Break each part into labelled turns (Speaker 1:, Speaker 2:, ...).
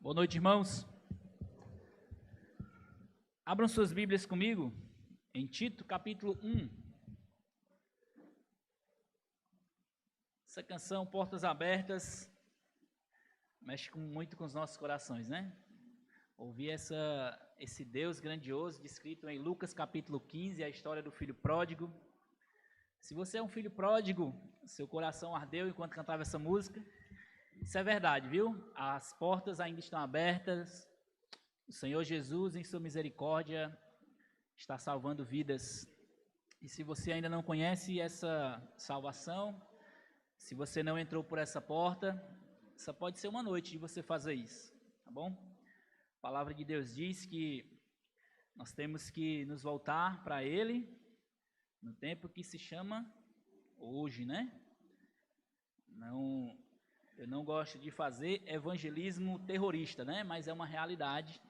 Speaker 1: Boa noite, irmãos. Abram suas Bíblias comigo em Tito, capítulo 1. Essa canção, Portas Abertas, mexe muito com os nossos corações, né? Ouvir esse Deus grandioso descrito em Lucas, capítulo 15, a história do filho pródigo. Se você é um filho pródigo, seu coração ardeu enquanto cantava essa música. Isso é verdade, viu? As portas ainda estão abertas. O Senhor Jesus, em sua misericórdia, está salvando vidas. E se você ainda não conhece essa salvação, se você não entrou por essa porta, essa pode ser uma noite de você fazer isso, tá bom? A palavra de Deus diz que nós temos que nos voltar para Ele no tempo que se chama hoje, né? Eu não gosto de fazer evangelismo terrorista, né? Mas é uma realidade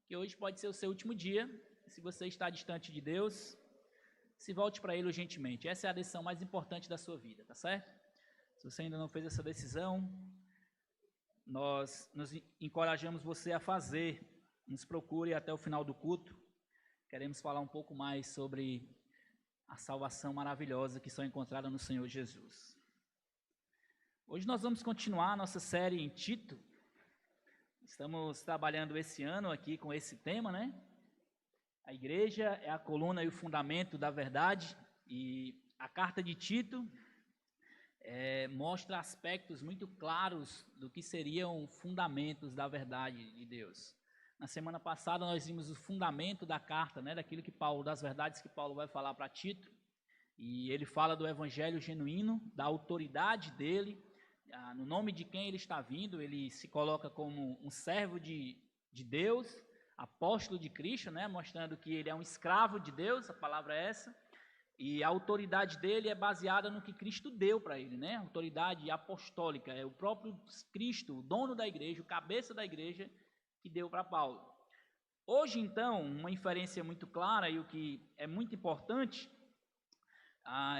Speaker 1: que hoje pode ser o seu último dia. Se você está distante de Deus, se volte para Ele urgentemente. Essa é a decisão mais importante da sua vida, tá certo? Se você ainda não fez essa decisão, nós nos encorajamos você a fazer. Nos procure até o final do culto. Queremos falar um pouco mais sobre a salvação maravilhosa que só é encontrada no Senhor Jesus. Hoje nós vamos continuar a nossa série em Tito. Estamos trabalhando esse ano aqui com esse tema, né? A igreja é a coluna e o fundamento da verdade, e a carta de Tito mostra aspectos muito claros do que seriam fundamentos da verdade de Deus. Na semana passada nós vimos o fundamento da carta, né? Das verdades que Paulo vai falar para Tito, e ele fala do evangelho genuíno, da autoridade dele, no nome de quem ele está vindo. Ele se coloca como um servo de Deus, apóstolo de Cristo, né? Mostrando que ele é um escravo de Deus, a palavra é essa, e a autoridade dele é baseada no que Cristo deu para ele, né? A autoridade apostólica, é o próprio Cristo, o dono da igreja, o cabeça da igreja, que deu para Paulo. Hoje, então, uma inferência muito clara e o que é muito importante,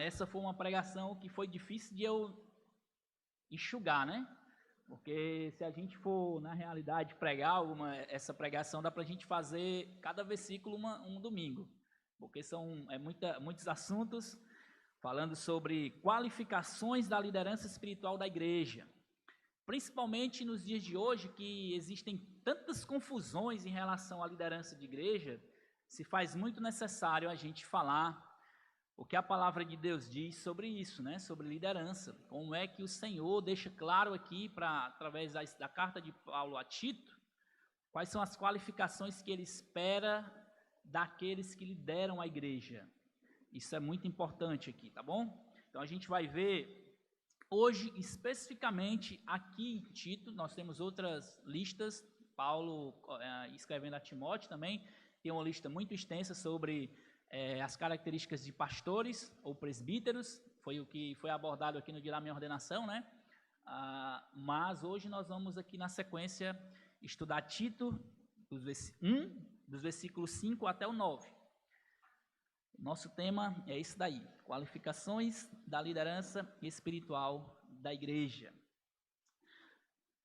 Speaker 1: essa foi uma pregação que foi difícil de eu enxugar, né? Porque se a gente for, na realidade, pregar essa pregação, dá para a gente fazer cada versículo um domingo, porque são muitos assuntos falando sobre qualificações da liderança espiritual da igreja, principalmente nos dias de hoje, que existem tantas confusões em relação à liderança de igreja. Se faz muito necessário a gente falar o que a palavra de Deus diz sobre isso, né? Sobre liderança. Como é que o Senhor deixa claro aqui, através da carta de Paulo a Tito, quais são as qualificações que ele espera daqueles que lideram a igreja. Isso é muito importante aqui, tá bom? Então a gente vai ver hoje, especificamente aqui em Tito. Nós temos outras listas. Paulo, escrevendo a Timóteo também, tem uma lista muito extensa sobre as características de pastores ou presbíteros. Foi o que foi abordado aqui no dia da minha ordenação, né? Mas hoje nós vamos aqui na sequência estudar Tito, dos versículos 5 até o 9. Nosso tema é isso daí: qualificações da liderança espiritual da igreja.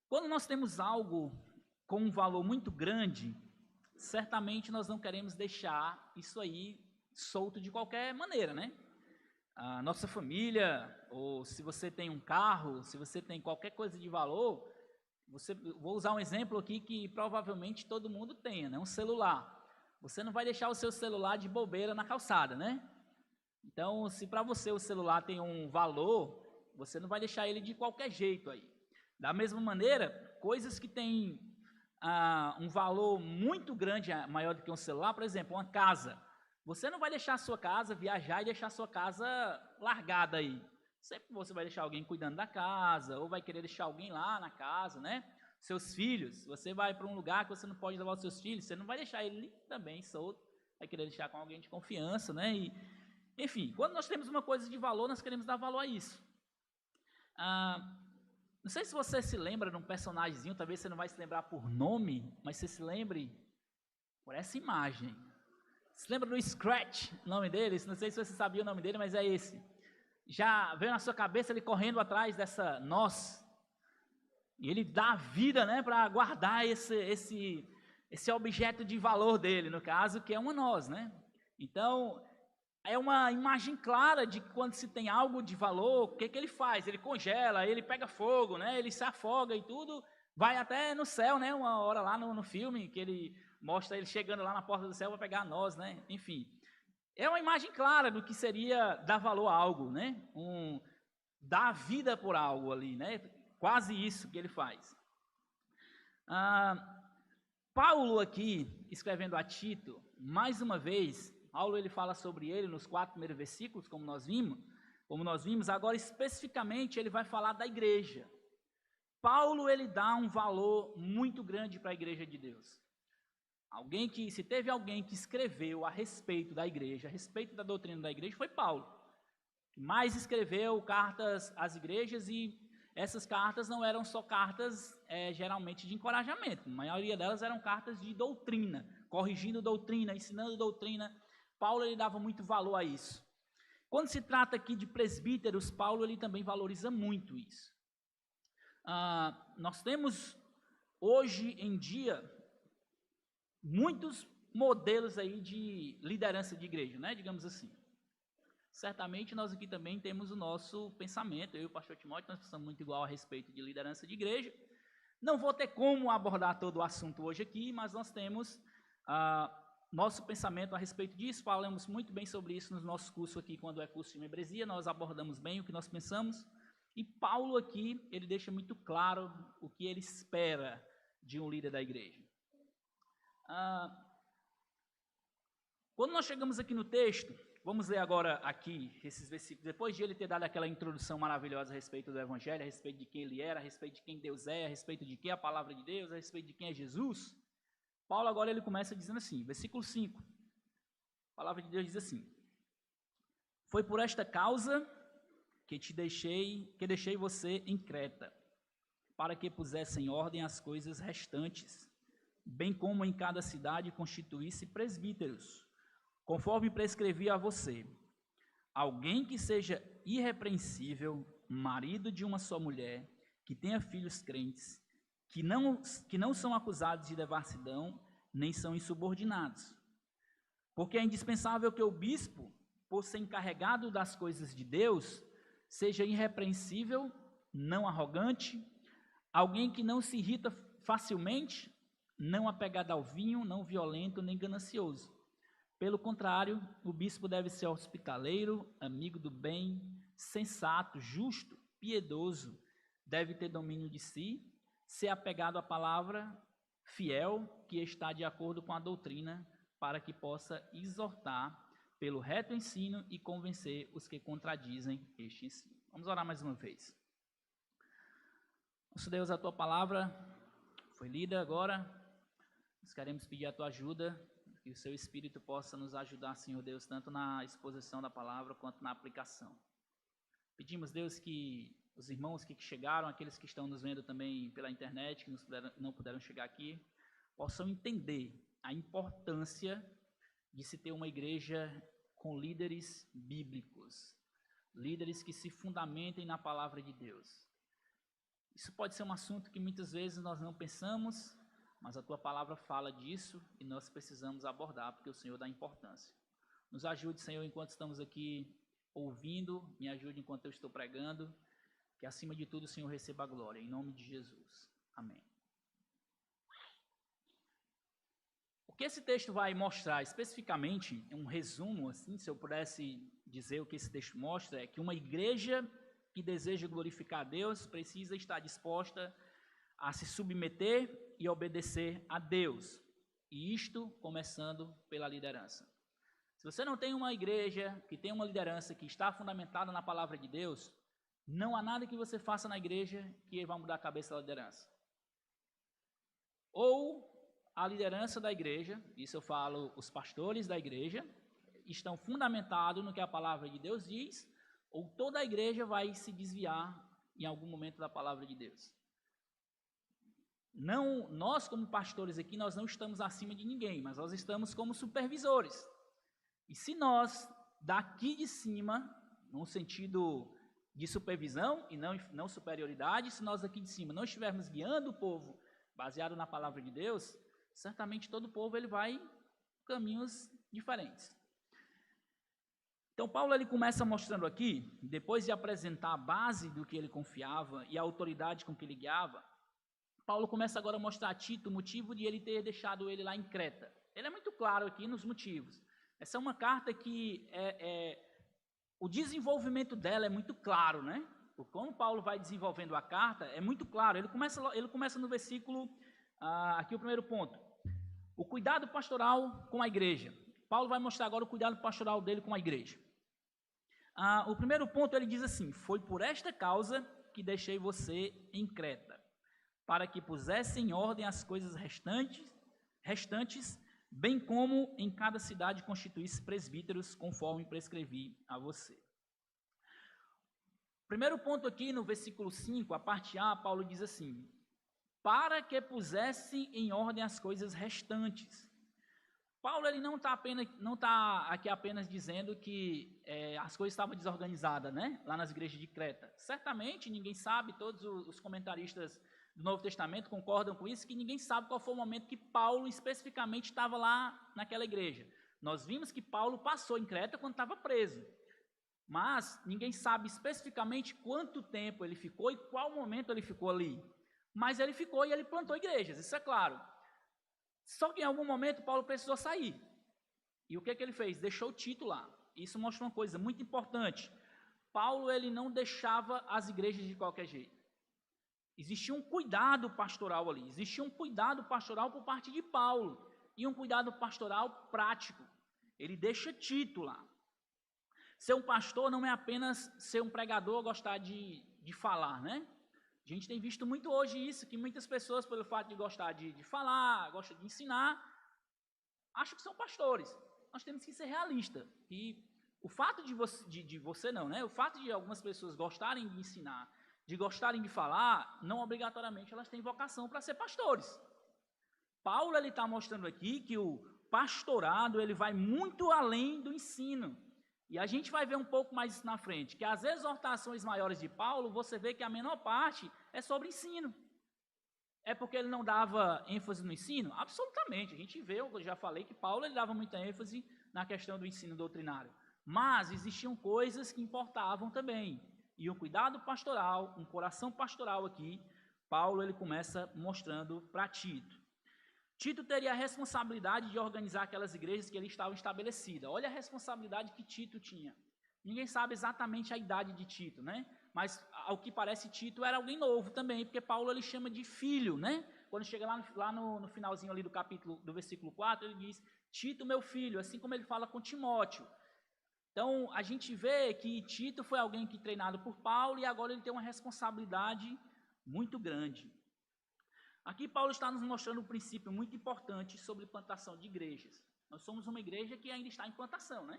Speaker 1: Quando nós temos algo com um valor muito grande, certamente nós não queremos deixar isso aí solto de qualquer maneira, né? A nossa família, ou se você tem um carro, se você tem qualquer coisa de valor, vou usar um exemplo aqui que provavelmente todo mundo tenha, né? Um celular. Você não vai deixar o seu celular de bobeira na calçada, né? Então, se para você o celular tem um valor, você não vai deixar ele de qualquer jeito aí. Da mesma maneira, coisas que têm um valor muito grande, maior do que um celular, por exemplo, uma casa. Você não vai deixar a sua casa, viajar e deixar a sua casa largada aí. Sempre você vai deixar alguém cuidando da casa, ou vai querer deixar alguém lá na casa, né? Seus filhos, você vai para um lugar que você não pode levar os seus filhos, você não vai deixar ele também solto, vai querer deixar com alguém de confiança, né? Enfim, quando nós temos uma coisa de valor, nós queremos dar valor a isso. Não sei se você se lembra de um personagemzinho, talvez você não vai se lembrar por nome, mas você se lembre por essa imagem. Se lembra do Scratch, o nome dele? Não sei se você sabia o nome dele, mas é esse. Já veio na sua cabeça ele correndo atrás dessa noz? E ele dá a vida, né, para guardar esse objeto de valor dele, no caso, que é uma noz, né? Então, é uma imagem clara de que quando se tem algo de valor, o que ele faz? Ele congela, ele pega fogo, né? Ele se afoga e tudo, vai até no céu, né? Uma hora lá no filme, que ele mostra ele chegando lá na porta do céu para pegar a noz, né? Enfim, é uma imagem clara do que seria dar valor a algo, né? Dar vida por algo ali, né? Quase isso que ele faz. Paulo aqui, escrevendo a Tito, mais uma vez, Paulo ele fala sobre ele nos 4 primeiros versículos, como nós vimos, agora especificamente ele vai falar da igreja. Paulo ele dá um valor muito grande para a igreja de Deus. Se teve alguém que escreveu a respeito da igreja, a respeito da doutrina da igreja, foi Paulo, que mais escreveu cartas às igrejas, e essas cartas não eram só cartas geralmente de encorajamento, a maioria delas eram cartas de doutrina, corrigindo doutrina, ensinando doutrina. Paulo ele dava muito valor a isso. Quando se trata aqui de presbíteros, Paulo ele também valoriza muito isso. Nós temos hoje em dia muitos modelos aí de liderança de igreja, né? Digamos assim. Certamente nós aqui também temos o nosso pensamento, eu e o pastor Timóteo, nós pensamos muito igual a respeito de liderança de igreja. Não vou ter como abordar todo o assunto hoje aqui, mas nós temos nosso pensamento a respeito disso, falamos muito bem sobre isso nos nossos cursos aqui, quando é curso de membresia, nós abordamos bem o que nós pensamos, e Paulo aqui, ele deixa muito claro o que ele espera de um líder da igreja. Quando nós chegamos aqui no texto, vamos ler agora aqui esses versículos, depois de ele ter dado aquela introdução maravilhosa a respeito do Evangelho, a respeito de quem ele era, a respeito de quem Deus é, a respeito de quem é a palavra de Deus, a respeito de quem é Jesus, Paulo agora ele começa dizendo assim, versículo 5, a palavra de Deus diz assim: foi por esta causa que deixei você em Creta, para que pusesse em ordem as coisas restantes, bem como em cada cidade constituísse presbíteros, conforme prescrevi a você, alguém que seja irrepreensível, marido de uma só mulher, que tenha filhos crentes, que não são acusados de devassidão, nem são insubordinados. Porque é indispensável que o bispo, por ser encarregado das coisas de Deus, seja irrepreensível, não arrogante, alguém que não se irrita facilmente, não apegado ao vinho, não violento, nem ganancioso. Pelo contrário, o bispo deve ser hospitaleiro, amigo do bem, sensato, justo, piedoso, deve ter domínio de si, ser apegado à palavra, fiel, que está de acordo com a doutrina, para que possa exortar pelo reto ensino e convencer os que contradizem este ensino. Vamos orar mais uma vez. Nosso Deus, a Tua palavra foi lida agora, nós queremos pedir a Tua ajuda, que o Seu Espírito possa nos ajudar, Senhor Deus, tanto na exposição da palavra quanto na aplicação. Pedimos, Deus, que os irmãos que chegaram, aqueles que estão nos vendo também pela internet, que não puderam chegar aqui, possam entender a importância de se ter uma igreja com líderes bíblicos, líderes que se fundamentem na palavra de Deus. Isso pode ser um assunto que muitas vezes nós não pensamos, mas a Tua palavra fala disso e nós precisamos abordar, porque o Senhor dá importância. Nos ajude, Senhor, enquanto estamos aqui ouvindo, me ajude enquanto eu estou pregando, que acima de tudo o Senhor receba a glória, em nome de Jesus. Amém. O que esse texto vai mostrar especificamente, um resumo, assim, se eu pudesse dizer o que esse texto mostra, é que uma igreja que deseja glorificar a Deus precisa estar disposta a se submeter e obedecer a Deus, e isto começando pela liderança. Se você não tem uma igreja que tem uma liderança que está fundamentada na palavra de Deus, não há nada que você faça na igreja que vai mudar a cabeça da liderança. Ou a liderança da igreja, isso eu falo, os pastores da igreja, estão fundamentados no que a palavra de Deus diz, ou toda a igreja vai se desviar em algum momento da palavra de Deus. Não, nós como pastores aqui, nós não estamos acima de ninguém, mas nós estamos como supervisores. E se nós, daqui de cima, no sentido de supervisão e não superioridade, se nós aqui de cima não estivermos guiando o povo baseado na palavra de Deus, certamente todo o povo ele vai caminhos diferentes. Então, Paulo ele começa mostrando aqui, depois de apresentar a base do que ele confiava e a autoridade com que ele guiava, Paulo começa agora a mostrar a Tito o motivo de ele ter deixado ele lá em Creta. Ele é muito claro aqui nos motivos. Essa é uma carta que o desenvolvimento dela é muito claro, né? Como Paulo vai desenvolvendo a carta, é muito claro. Ele começa no versículo, aqui o primeiro ponto. O cuidado pastoral com a igreja. Paulo vai mostrar agora o cuidado pastoral dele com a igreja. O primeiro ponto ele diz assim: foi por esta causa que deixei você em Creta, para que pusesse em ordem as coisas restantes, bem como em cada cidade constituísse presbíteros, conforme prescrevi a você. Primeiro ponto aqui no versículo 5, a parte A, Paulo diz assim: para que pusesse em ordem as coisas restantes. Paulo ele não está aqui apenas dizendo que as coisas estavam desorganizadas, né? Lá nas igrejas de Creta. Certamente ninguém sabe, todos os comentaristas do Novo Testamento concordam com isso, que ninguém sabe qual foi o momento que Paulo especificamente estava lá naquela igreja. Nós vimos que Paulo passou em Creta quando estava preso, mas ninguém sabe especificamente quanto tempo ele ficou e qual momento ele ficou ali. Mas ele ficou e ele plantou igrejas, isso é claro. Só que em algum momento Paulo precisou sair. E o que ele fez? Deixou Tito lá. Isso mostra uma coisa muito importante. Paulo ele não deixava as igrejas de qualquer jeito. Existia um cuidado pastoral ali. Existia um cuidado pastoral por parte de Paulo. E um cuidado pastoral prático. Ele deixa Tito lá. Ser um pastor não é apenas ser um pregador ou gostar de falar, né? A gente tem visto muito hoje isso, que muitas pessoas, pelo fato de gostar de falar, gostam de ensinar, acham que são pastores. Nós temos que ser realistas. E o fato de você não, né? O fato de algumas pessoas gostarem de ensinar, de gostarem de falar, não obrigatoriamente elas têm vocação para ser pastores. Paulo ele está mostrando aqui que o pastorado ele vai muito além do ensino. E a gente vai ver um pouco mais isso na frente, que as exortações maiores de Paulo, você vê que a menor parte é sobre ensino. É porque ele não dava ênfase no ensino? Absolutamente. A gente vê, eu já falei que Paulo ele dava muita ênfase na questão do ensino doutrinário. Mas existiam coisas que importavam também. E um cuidado pastoral, um coração pastoral aqui, Paulo ele começa mostrando para Tito. Tito teria a responsabilidade de organizar aquelas igrejas que ele estava estabelecida. Olha a responsabilidade que Tito tinha. Ninguém sabe exatamente a idade de Tito, né? Mas, ao que parece, Tito era alguém novo também, porque Paulo ele chama de filho, né? Quando chega lá no finalzinho ali do versículo 4, ele diz, Tito, meu filho, assim como ele fala com Timóteo. Então, a gente vê que Tito foi alguém que treinado por Paulo e agora ele tem uma responsabilidade muito grande. Aqui Paulo está nos mostrando um princípio muito importante sobre plantação de igrejas. Nós somos uma igreja que ainda está em plantação, né?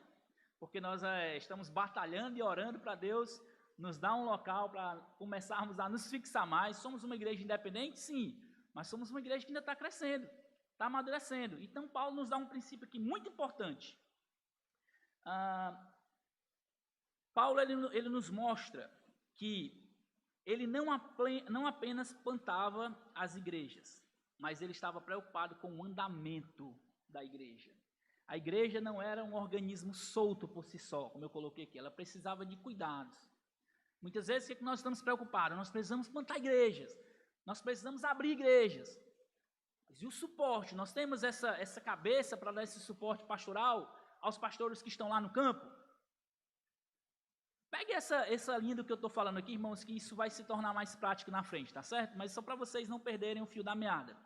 Speaker 1: Porque nós estamos batalhando e orando para Deus nos dar um local para começarmos a nos fixar mais. Somos uma igreja independente? Sim, mas somos uma igreja que ainda está crescendo, está amadurecendo. Então Paulo nos dá um princípio aqui muito importante. Paulo ele nos mostra que ele não apenas plantava as igrejas, mas ele estava preocupado com o andamento da igreja. A igreja não era um organismo solto por si só, como eu coloquei aqui, ela precisava de cuidados. Muitas vezes, o que nós estamos preocupados? Nós precisamos plantar igrejas, nós precisamos abrir igrejas. Mas e o suporte? Nós temos essa cabeça para dar esse suporte pastoral aos pastores que estão lá no campo? Pegue essa linha do que eu estou falando aqui, irmãos, que isso vai se tornar mais prático na frente, tá certo? Mas só para vocês não perderem o fio da meada.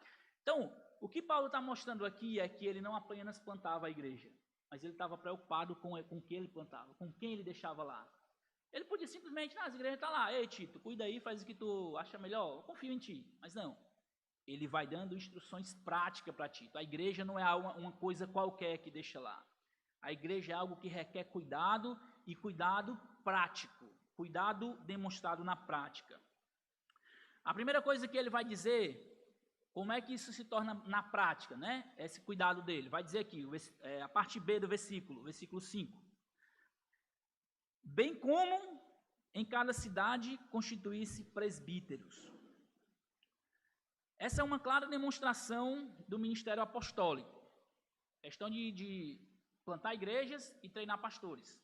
Speaker 1: Então, o que Paulo está mostrando aqui é que ele não apenas plantava a igreja, mas ele estava preocupado com o que ele plantava, com quem ele deixava lá. Ele podia simplesmente, as igrejas estão lá, ei Tito, cuida aí, faz o que tu acha melhor, eu confio em ti. Mas não, ele vai dando instruções práticas para Tito. A igreja não é uma coisa qualquer que deixa lá. A igreja é algo que requer cuidado e cuidado prático, cuidado demonstrado na prática. A primeira coisa que ele vai dizer, como é que isso se torna na prática, né? Esse cuidado dele. Vai dizer aqui, a parte B do versículo 5. Bem como em cada cidade constituísse presbíteros. Essa é uma clara demonstração do ministério apostólico. Questão de plantar igrejas e treinar pastores.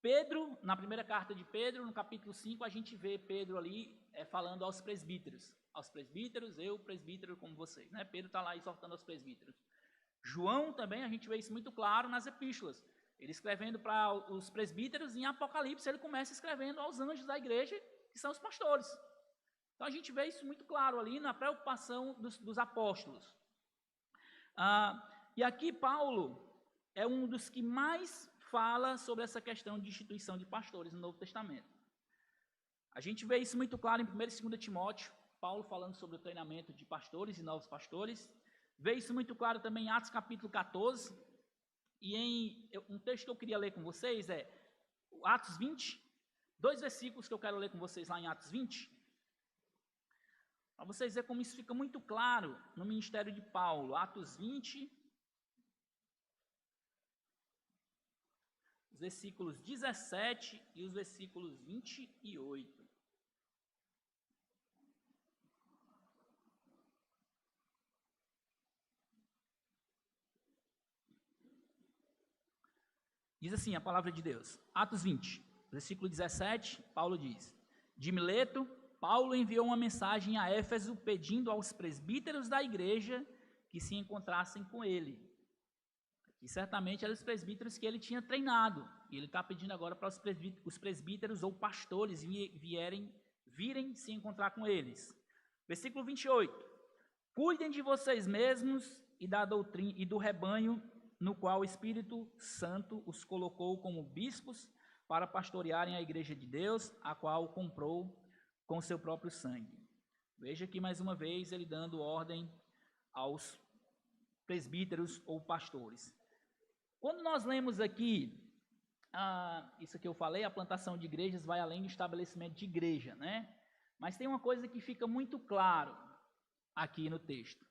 Speaker 1: Pedro, na primeira carta de Pedro, no capítulo 5, a gente vê Pedro ali falando aos presbíteros. Aos presbíteros, eu presbítero como vocês. Né? Pedro está lá exortando aos presbíteros. João também, a gente vê isso muito claro nas epístolas. Ele escrevendo para os presbíteros, em Apocalipse ele começa escrevendo aos anjos da igreja, que são os pastores. Então a gente vê isso muito claro ali na preocupação dos apóstolos. E aqui Paulo é um dos que mais fala sobre essa questão de instituição de pastores no Novo Testamento. A gente vê isso muito claro em 1 e 2 Timóteo, Paulo falando sobre o treinamento de pastores e novos pastores. Vê isso muito claro também em Atos capítulo 14. E em um texto que eu queria ler com vocês é Atos 20, 2 versículos que eu quero ler com vocês lá em Atos 20. Para vocês verem como isso fica muito claro no ministério de Paulo. Atos 20, os versículos 17 e os versículos 28. Diz assim a palavra de Deus, Atos 20, versículo 17, Paulo diz: de Mileto, Paulo enviou uma mensagem a Éfeso pedindo aos presbíteros da igreja que se encontrassem com ele. E certamente eram os presbíteros que ele tinha treinado. E ele está pedindo agora para os presbíteros ou pastores virem se encontrar com eles. Versículo 28. Cuidem de vocês mesmos e da doutrina e do rebanho no qual o Espírito Santo os colocou como bispos para pastorearem a igreja de Deus, a qual comprou com seu próprio sangue. Veja aqui mais uma vez ele dando ordem aos presbíteros ou pastores. Quando nós lemos aqui, isso que eu falei, a plantação de igrejas vai além do estabelecimento de igreja, né? Mas tem uma coisa que fica muito claro aqui no texto.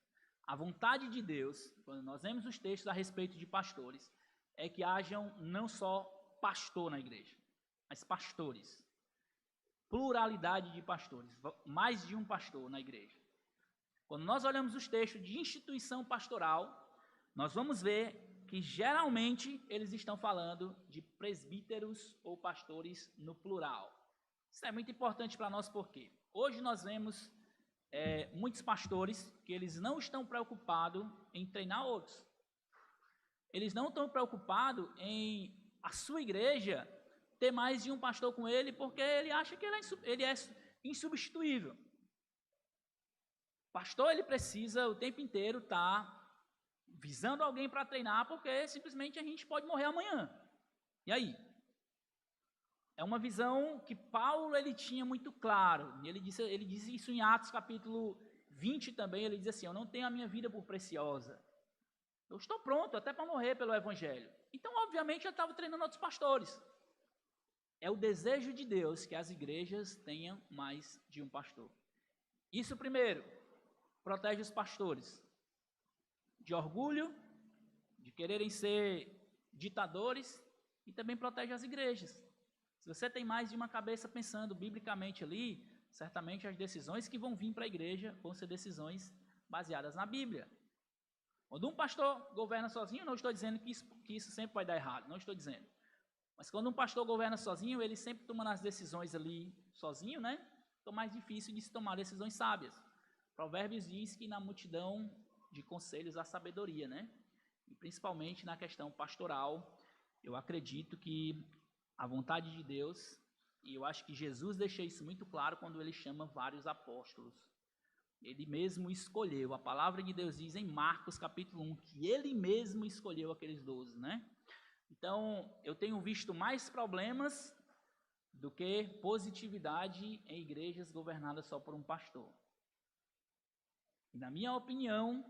Speaker 1: A vontade de Deus, quando nós vemos os textos a respeito de pastores, é que hajam não só pastor na igreja, mas pastores. Pluralidade de pastores, mais de um pastor na igreja. Quando nós olhamos os textos de instituição pastoral, nós vamos ver que geralmente eles estão falando de presbíteros ou pastores no plural. Isso é muito importante para nós porque hoje nós vemos muitos pastores que eles não estão preocupados em treinar outros. Eles não estão preocupados em a sua igreja ter mais de um pastor com ele, porque ele acha que ele é insubstituível. O pastor, ele precisa o tempo inteiro estar visando alguém para treinar, porque simplesmente a gente pode morrer amanhã. E aí? É uma visão que Paulo ele tinha muito claro. Ele disse isso em Atos capítulo 20 também. Ele diz assim: eu não tenho a minha vida por preciosa. Eu estou pronto até para morrer pelo evangelho. Então, obviamente, eu estava treinando outros pastores. É o desejo de Deus que as igrejas tenham mais de um pastor. Isso primeiro, protege os pastores de orgulho, de quererem ser ditadores, e também protege as igrejas. Se você tem mais de uma cabeça pensando biblicamente ali, certamente as decisões que vão vir para a igreja vão ser decisões baseadas na Bíblia. Quando um pastor governa sozinho, não estou dizendo que isso sempre vai dar errado, não estou dizendo. Mas quando um pastor governa sozinho, ele sempre toma as decisões ali sozinho, né? Então, mais difícil de se tomar decisões sábias. Provérbios diz que na multidão de conselhos há sabedoria, né? E principalmente na questão pastoral, eu acredito que a vontade de Deus, e eu acho que Jesus deixa isso muito claro quando ele chama vários apóstolos. Ele mesmo escolheu, a palavra de Deus diz em Marcos capítulo 1, que ele mesmo escolheu aqueles 12, né? Então, eu tenho visto mais problemas do que positividade em igrejas governadas só por um pastor. E na minha opinião,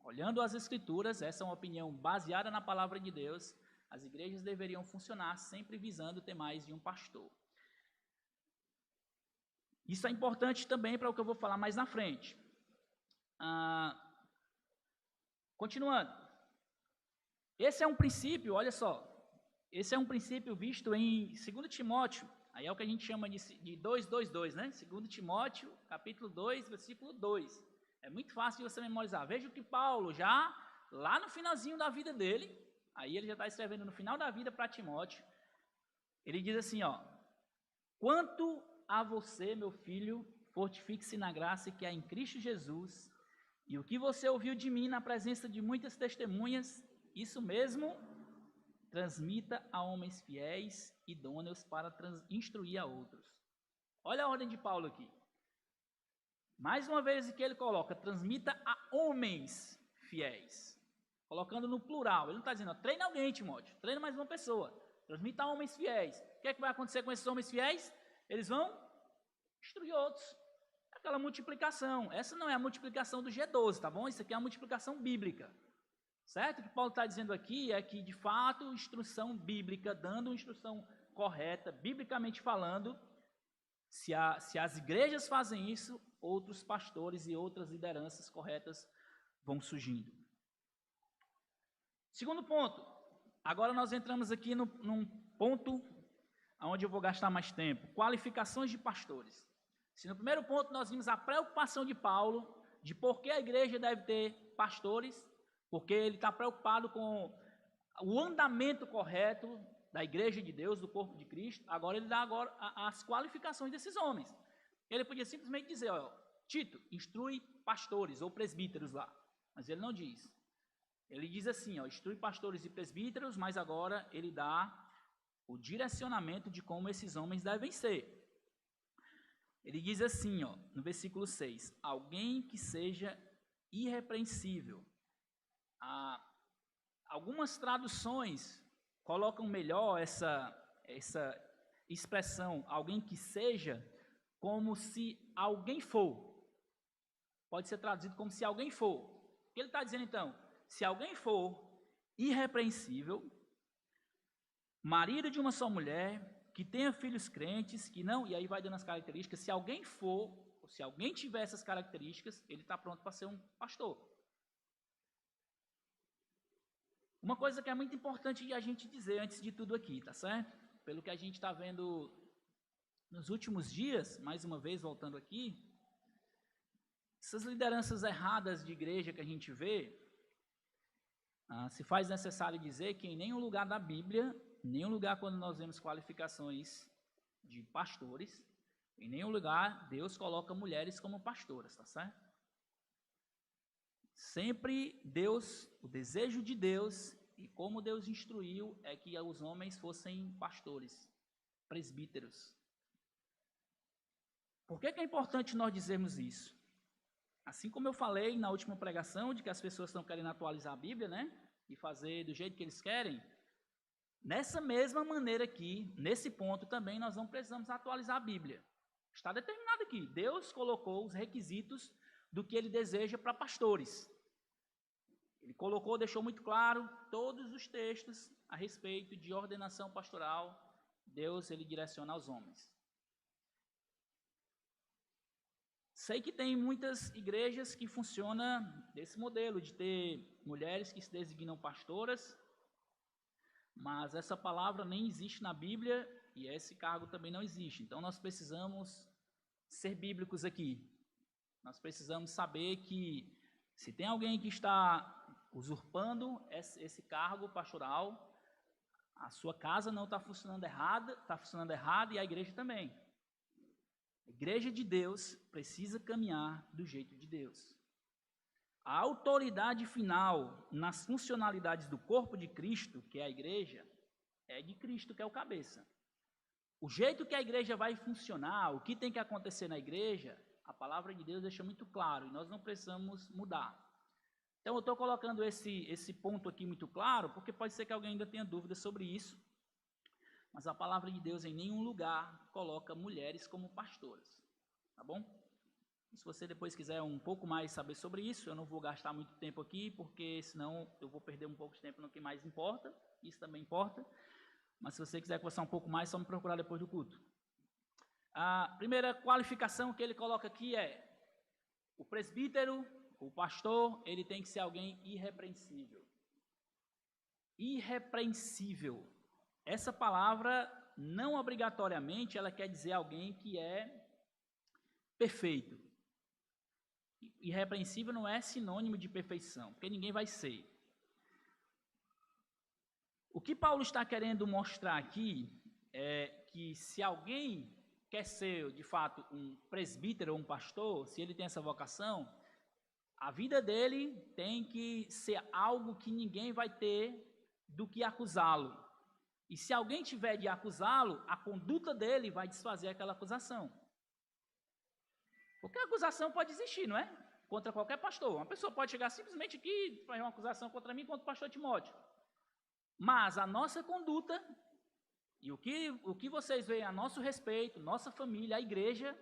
Speaker 1: olhando as Escrituras, essa é uma opinião baseada na palavra de Deus, as igrejas deveriam funcionar sempre visando ter mais de um pastor. Isso é importante também para o que eu vou falar mais na frente. Continuando. Esse é um princípio, olha só, esse é um princípio visto em 2 Timóteo, Aí é o que a gente chama de 2:2:2, né? 2 Timóteo, capítulo 2, versículo 2. É muito fácil de você memorizar. Veja que Paulo, já lá no finalzinho da vida dele, aí ele já está escrevendo no final da vida para Timóteo, ele diz assim, ó: quanto a você, meu filho, fortifique-se na graça que há em Cristo Jesus, e o que você ouviu de mim na presença de muitas testemunhas, isso mesmo, transmita a homens fiéis, idôneos para instruir a outros. Olha a ordem de Paulo aqui. Mais uma vez que ele coloca, transmita a homens fiéis, colocando no plural. Ele não está dizendo, ó, treina alguém, Timóteo, treina mais uma pessoa, transmita a homens fiéis. O que é que vai acontecer com esses homens fiéis? Eles vão instruir outros. Aquela multiplicação. Essa não é a multiplicação do G12, tá bom? Isso aqui é a multiplicação bíblica. Certo? O que Paulo está dizendo aqui é que, de fato, instrução bíblica, dando instrução correta, biblicamente falando, se as igrejas fazem isso, outros pastores e outras lideranças corretas vão surgindo. Segundo ponto. Agora nós entramos aqui num ponto onde eu vou gastar mais tempo. Qualificações de pastores. Se no primeiro ponto nós vimos a preocupação de Paulo, de por que a igreja deve ter pastores, porque ele está preocupado com o andamento correto da igreja de Deus, do corpo de Cristo. Agora ele dá as qualificações desses homens. Ele podia simplesmente dizer, ó, Tito, instrui pastores ou presbíteros lá. Mas ele não diz. Ele diz assim, ó, instrui pastores e presbíteros, mas agora ele dá o direcionamento de como esses homens devem ser. Ele diz assim, ó, no versículo 6, alguém que seja irrepreensível. Algumas traduções colocam melhor essa expressão, alguém que seja, como se alguém for. Pode ser traduzido como se alguém for. O que ele está dizendo então? Se alguém for irrepreensível, marido de uma só mulher, que tenha filhos crentes, que não, e aí vai dando as características, se alguém for, ou se alguém tiver essas características, ele está pronto para ser um pastor. Uma coisa que é muito importante a gente dizer antes de tudo aqui, tá certo? Pelo que a gente está vendo nos últimos dias, mais uma vez voltando aqui, essas lideranças erradas de igreja que a gente vê, se faz necessário dizer que em nenhum lugar da Bíblia, em nenhum lugar quando nós vemos qualificações de pastores, em nenhum lugar Deus coloca mulheres como pastoras, tá certo? Sempre Deus, o desejo de Deus e como Deus instruiu é que os homens fossem pastores, presbíteros. Por que é importante nós dizermos isso? Assim como eu falei na última pregação, de que as pessoas estão querendo atualizar a Bíblia, né? E fazer do jeito que eles querem. Nessa mesma maneira aqui, nesse ponto também, nós não precisamos atualizar a Bíblia. Está determinado aqui. Deus colocou os requisitos do que Ele deseja para pastores. Ele colocou, deixou muito claro, todos os textos a respeito de ordenação pastoral. Deus, Ele direciona aos homens. Sei que tem muitas igrejas que funcionam desse modelo, de ter mulheres que se designam pastoras, mas essa palavra nem existe na Bíblia e esse cargo também não existe. Então nós precisamos ser bíblicos aqui. Nós precisamos saber que se tem alguém que está usurpando esse cargo pastoral, a sua casa não está funcionando errado e a igreja também. A igreja de Deus precisa caminhar do jeito de Deus. A autoridade final nas funcionalidades do corpo de Cristo, que é a igreja, é de Cristo, que é o cabeça. O jeito que a igreja vai funcionar, o que tem que acontecer na igreja, a palavra de Deus deixa muito claro, e nós não precisamos mudar. Então eu estou colocando esse ponto aqui muito claro, porque pode ser que alguém ainda tenha dúvidas sobre isso, mas a palavra de Deus em nenhum lugar coloca mulheres como pastoras, tá bom? Se você depois quiser um pouco mais saber sobre isso, eu não vou gastar muito tempo aqui, porque senão eu vou perder um pouco de tempo no que mais importa, isso também importa, mas se você quiser conversar um pouco mais, é só me procurar depois do culto. A primeira qualificação que ele coloca aqui é, o presbítero, o pastor, ele tem que ser alguém irrepreensível. Irrepreensível. Essa palavra não obrigatoriamente, ela quer dizer alguém que é perfeito. Irrepreensível não é sinônimo de perfeição, porque ninguém vai ser. O que Paulo está querendo mostrar aqui é que se alguém quer ser, de fato, um presbítero ou um pastor, se ele tem essa vocação, a vida dele tem que ser algo que ninguém vai ter do que acusá-lo. E se alguém tiver de acusá-lo, a conduta dele vai desfazer aquela acusação. Porque a acusação pode existir, não é? Contra qualquer pastor. Uma pessoa pode chegar simplesmente aqui e fazer uma acusação contra mim, contra o pastor Timóteo. Mas a nossa conduta, e o que vocês veem a nosso respeito, nossa família, a igreja,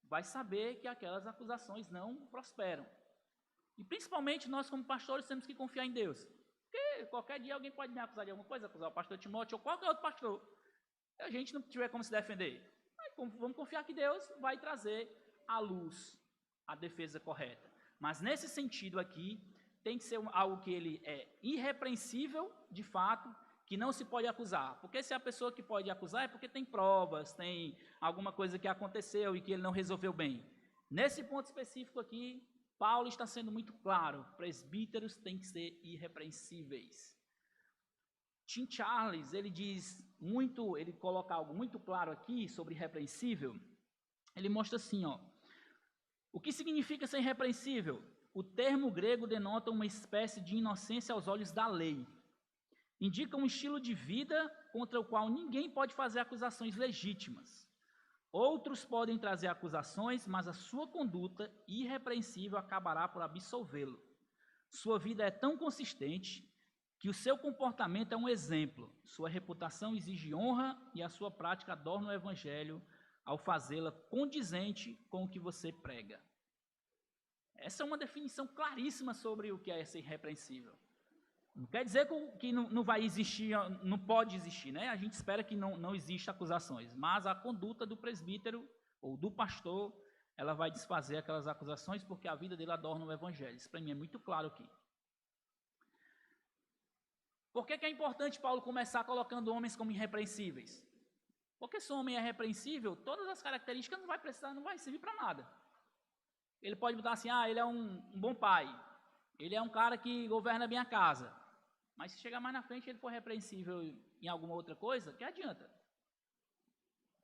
Speaker 1: vai saber que aquelas acusações não prosperam. E principalmente nós como pastores temos que confiar em Deus. Porque qualquer dia alguém pode me acusar de alguma coisa, acusar o pastor Timóteo ou qualquer outro pastor. E a gente não tiver como se defender. Aí, vamos confiar que Deus vai trazer à luz a defesa correta. Mas nesse sentido aqui, tem que ser algo que ele é irrepreensível, de fato, que não se pode acusar. Porque se a pessoa que pode acusar é porque tem provas, tem alguma coisa que aconteceu e que ele não resolveu bem. Nesse ponto específico aqui, Paulo está sendo muito claro, presbíteros têm que ser irrepreensíveis. Tim Charles, ele coloca algo muito claro aqui sobre irrepreensível. Ele mostra assim, o que significa ser irrepreensível? O termo grego denota uma espécie de inocência aos olhos da lei. Indica um estilo de vida contra o qual ninguém pode fazer acusações legítimas. Outros podem trazer acusações, mas a sua conduta irrepreensível acabará por absolvê-lo. Sua vida é tão consistente que o seu comportamento é um exemplo. Sua reputação exige honra e a sua prática adorna o evangelho ao fazê-la condizente com o que você prega. Essa é uma definição claríssima sobre o que é ser irrepreensível. Não quer dizer que não vai existir, não pode existir, né? A gente espera que não exista acusações, mas a conduta do presbítero ou do pastor, ela vai desfazer aquelas acusações porque a vida dele adorna o evangelho. Isso para mim é muito claro aqui. Por que é importante Paulo começar colocando homens como irrepreensíveis? Porque se o homem é irrepreensível, todas as características não vai servir para nada. Ele pode botar assim, ele é um bom pai, ele é um cara que governa bem a casa. Mas se chegar mais na frente ele for repreensível em alguma outra coisa, que adianta?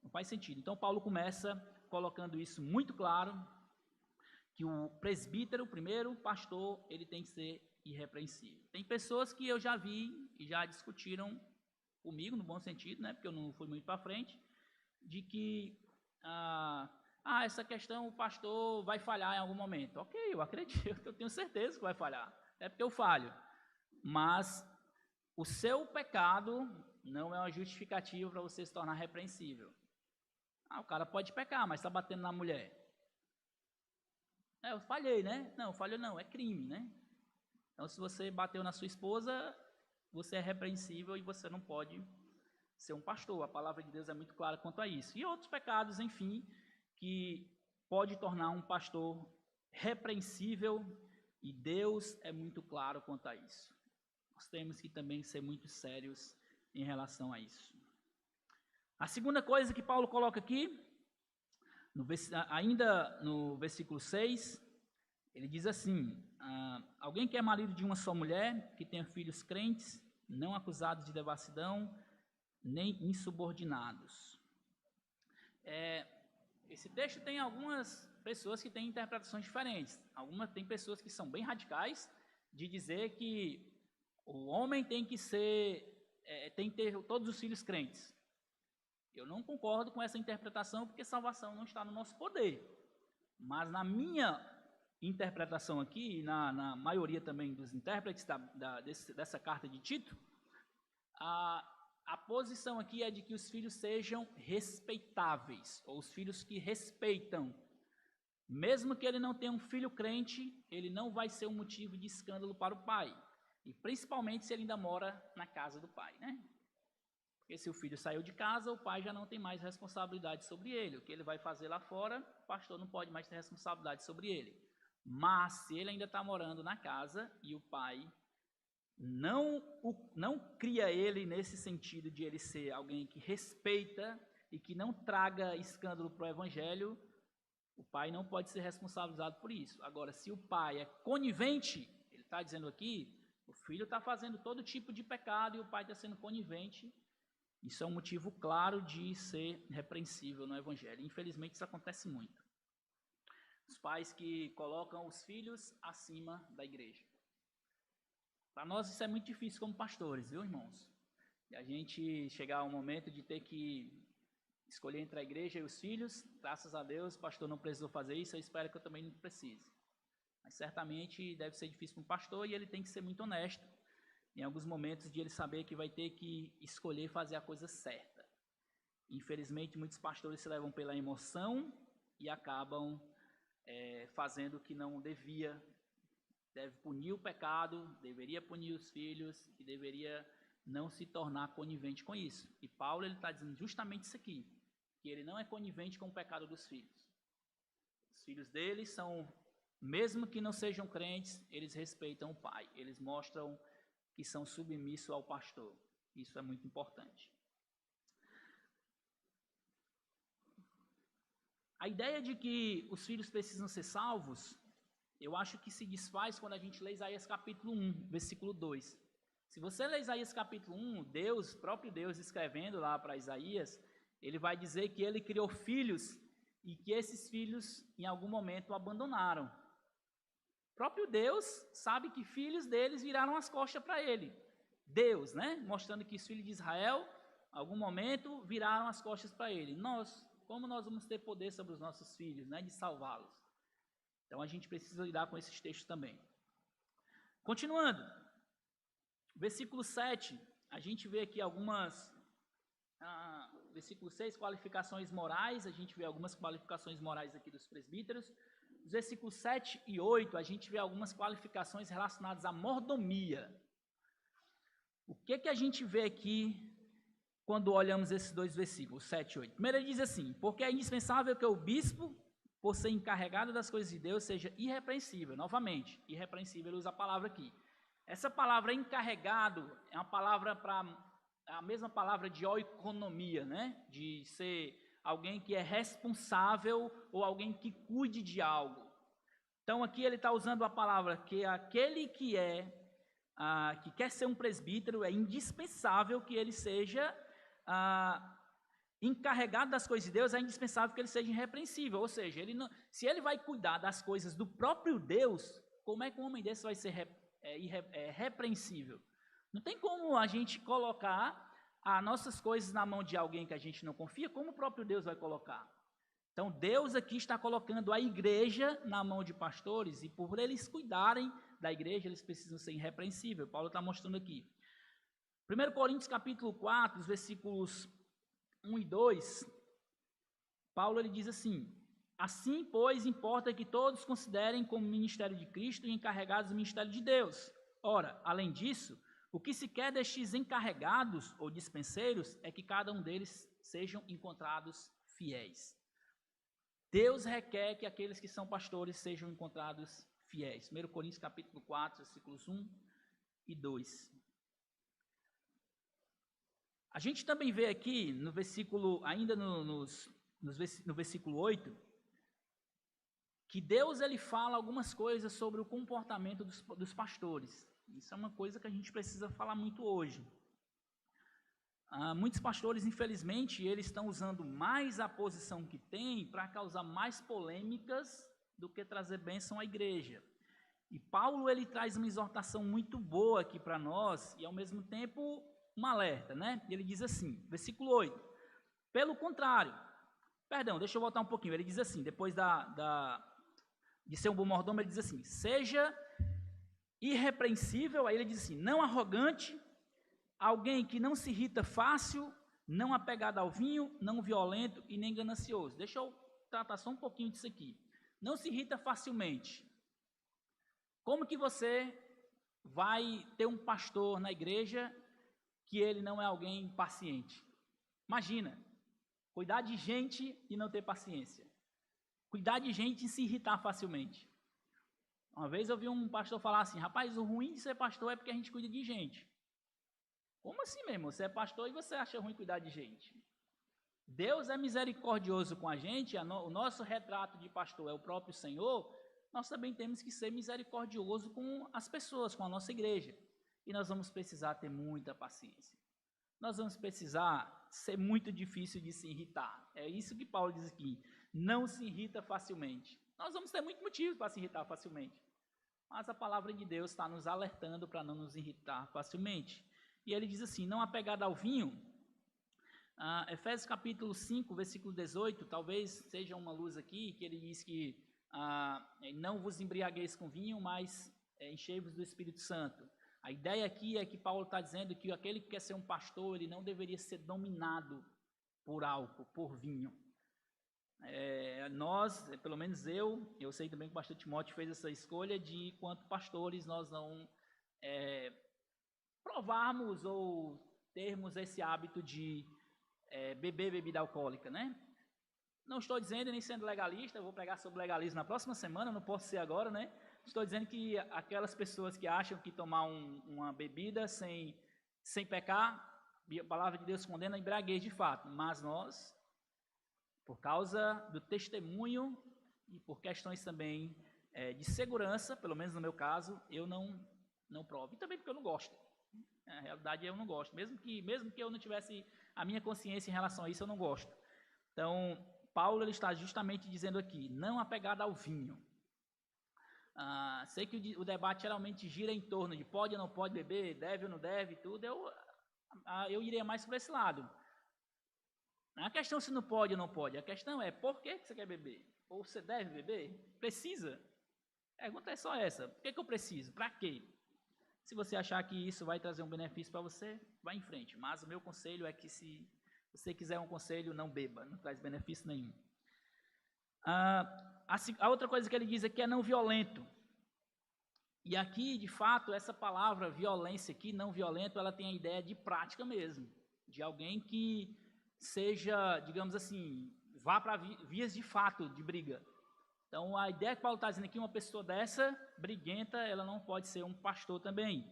Speaker 1: Não faz sentido. Então Paulo começa colocando isso muito claro, que o presbítero, o primeiro pastor, ele tem que ser irrepreensível. Tem pessoas que eu já vi e já discutiram comigo, no bom sentido, né, porque eu não fui muito para frente, de que essa questão o pastor vai falhar em algum momento. Ok, eu acredito, eu tenho certeza que vai falhar, é porque eu falho. Mas o seu pecado não é uma justificativa para você se tornar repreensível. O cara pode pecar, mas está batendo na mulher. Eu falhei, né? Não, falhou não, é crime, né? Então, se você bateu na sua esposa, você é repreensível e você não pode ser um pastor. A palavra de Deus é muito clara quanto a isso. E outros pecados, enfim, que pode tornar um pastor repreensível, e Deus é muito claro quanto a isso. Nós temos que também ser muito sérios em relação a isso. A segunda coisa que Paulo coloca aqui, ainda no versículo 6, ele diz assim, alguém que é marido de uma só mulher, que tenha filhos crentes, não acusados de devassidão, nem insubordinados. Esse texto tem algumas pessoas que têm interpretações diferentes. Tem pessoas que são bem radicais, de dizer que o homem tem que ter todos os filhos crentes. Eu não concordo com essa interpretação, porque salvação não está no nosso poder. Mas na minha interpretação aqui, e na maioria também dos intérpretes dessa carta de Tito, a posição aqui é de que os filhos sejam respeitáveis, ou os filhos que respeitam. Mesmo que ele não tenha um filho crente, ele não vai ser um motivo de escândalo para o pai. E principalmente se ele ainda mora na casa do pai, né? Porque se o filho saiu de casa, o pai já não tem mais responsabilidade sobre ele. O que ele vai fazer lá fora, o pastor não pode mais ter responsabilidade sobre ele. Mas se ele ainda está morando na casa e o pai não cria ele nesse sentido de ele ser alguém que respeita e que não traga escândalo para o evangelho, o pai não pode ser responsabilizado por isso. Agora, se o pai é conivente, ele está dizendo aqui, o filho está fazendo todo tipo de pecado e o pai está sendo conivente, isso é um motivo claro de ser repreensível no evangelho. Infelizmente, isso acontece muito. Os pais que colocam os filhos acima da igreja. Para nós isso é muito difícil como pastores, viu, irmãos? E a gente chegar ao momento de ter que escolher entre a igreja e os filhos, graças a Deus, o pastor não precisou fazer isso, eu espero que eu também não precise. Mas certamente deve ser difícil para um pastor e ele tem que ser muito honesto em alguns momentos de ele saber que vai ter que escolher fazer a coisa certa. Infelizmente, muitos pastores se levam pela emoção e acabam fazendo o que não devia. Deve punir o pecado, deveria punir os filhos e deveria não se tornar conivente com isso. E Paulo está dizendo justamente isso aqui, que ele não é conivente com o pecado dos filhos. Os filhos dele são, mesmo que não sejam crentes, eles respeitam o pai, eles mostram que são submissos ao pastor. Isso é muito importante. A ideia de que os filhos precisam ser salvos, eu acho que se desfaz quando a gente lê Isaías capítulo 1, versículo 2. Se você lê Isaías capítulo 1, Deus, próprio Deus escrevendo lá para Isaías, ele vai dizer que ele criou filhos e que esses filhos em algum momento o abandonaram. O próprio Deus sabe que filhos deles viraram as costas para ele. Deus, né? Mostrando que os filhos de Israel, em algum momento, viraram as costas para ele. Como nós vamos ter poder sobre os nossos filhos, né? De salvá-los? Então a gente precisa lidar com esses textos também. Continuando, versículo 7, a gente vê aqui versículo 6, qualificações morais, a gente vê algumas qualificações morais aqui dos presbíteros. Os versículos 7 e 8, a gente vê algumas qualificações relacionadas à mordomia. O que a gente vê aqui quando olhamos esses dois versículos, 7 e 8? Primeiro ele diz assim, porque é indispensável que o bispo, por ser encarregado das coisas de Deus, seja irrepreensível. Novamente, irrepreensível, ele usa a palavra aqui. Essa palavra encarregado é uma palavra a mesma palavra de oikonomia, né? De ser alguém que é responsável ou alguém que cuide de algo. Então aqui ele está usando a palavra que aquele que quer ser um presbítero, é indispensável que ele seja encarregado das coisas de Deus, é indispensável que ele seja irrepreensível. Ou seja, se ele vai cuidar das coisas do próprio Deus, como é que um homem desse vai ser repreensível? Não tem como a gente colocar as nossas coisas na mão de alguém que a gente não confia, como o próprio Deus vai colocar? Então, Deus aqui está colocando a igreja na mão de pastores, e por eles cuidarem da igreja, eles precisam ser irrepreensíveis. Paulo está mostrando aqui. 1 Coríntios capítulo 4, os versículos 1 e 2, Paulo ele diz assim, assim, pois, importa que todos considerem como ministério de Cristo e encarregados do ministério de Deus. Ora, além disso, o que se quer destes encarregados ou dispenseiros é que cada um deles sejam encontrados fiéis. Deus requer que aqueles que são pastores sejam encontrados fiéis. 1 Coríntios capítulo 4, versículos 1 e 2. A gente também vê aqui no versículo, ainda no versículo 8, que Deus ele fala algumas coisas sobre o comportamento dos pastores. Isso é uma coisa que a gente precisa falar muito hoje. Muitos pastores, infelizmente, eles estão usando mais a posição que têm para causar mais polêmicas do que trazer bênção à igreja. E Paulo ele traz uma exortação muito boa aqui para nós e, ao mesmo tempo, um alerta, né? Ele diz assim, versículo 8, pelo contrário, deixa eu voltar um pouquinho, ele diz assim, depois de ser um bom mordomo, ele diz assim, seja irrepreensível, aí ele diz assim, não arrogante, alguém que não se irrita fácil, não apegado ao vinho, não violento e nem ganancioso. Deixa eu tratar só um pouquinho disso aqui. Não se irrita facilmente. Como que você vai ter um pastor na igreja que ele não é alguém paciente? Imagina, cuidar de gente e não ter paciência. Cuidar de gente e se irritar facilmente. Uma vez eu vi um pastor falar assim, rapaz, o ruim de ser pastor é porque a gente cuida de gente. Como assim mesmo? Você é pastor e você acha ruim cuidar de gente? Deus é misericordioso com a gente, o nosso retrato de pastor é o próprio Senhor, nós também temos que ser misericordioso com as pessoas, com a nossa igreja. E nós vamos precisar ter muita paciência. Nós vamos precisar ser muito difícil de se irritar. É isso que Paulo diz aqui. Não se irrita facilmente. Nós vamos ter muito motivo para se irritar facilmente. Mas a palavra de Deus está nos alertando para não nos irritar facilmente. E ele diz assim, não apegado ao vinho. Efésios capítulo 5, versículo 18, talvez seja uma luz aqui, que ele diz que não vos embriagueis com vinho, mas enchei-vos do Espírito Santo. A ideia aqui é que Paulo está dizendo que aquele que quer ser um pastor, ele não deveria ser dominado por álcool, por vinho. Nós, pelo menos eu sei também que o pastor Timóteo fez essa escolha de, enquanto pastores, nós não provarmos ou termos esse hábito de beber bebida alcoólica, né? Não estou dizendo, nem sendo legalista, eu vou pregar sobre legalismo na próxima semana, não posso ser agora, né? Estou dizendo que aquelas pessoas que acham que tomar uma bebida sem pecar, a palavra de Deus condena a embriaguez de fato, mas nós, por causa do testemunho e por questões também de segurança, pelo menos no meu caso, eu não provo. E também porque eu não gosto. Na realidade, eu não gosto. Mesmo que eu não tivesse a minha consciência em relação a isso, eu não gosto. Então, Paulo ele está justamente dizendo aqui, não apegado ao vinho. Sei que o debate geralmente gira em torno de pode ou não pode beber, deve ou não deve, tudo. Eu iria mais por esse lado. A questão se não pode ou não pode, a questão é por que você quer beber? Ou você deve beber? Precisa? A pergunta é só essa, por que eu preciso? Para quê? Se você achar que isso vai trazer um benefício para você, vá em frente. Mas o meu conselho é que se você quiser um conselho, não beba, não traz benefício nenhum. A outra coisa que ele diz aqui é não violento. E aqui, de fato, essa palavra violência aqui, não violento, ela tem a ideia de prática mesmo. De alguém que seja, digamos assim, vá para vias de fato de briga. Então, a ideia que Paulo está dizendo aqui, uma pessoa dessa, briguenta, ela não pode ser um pastor também.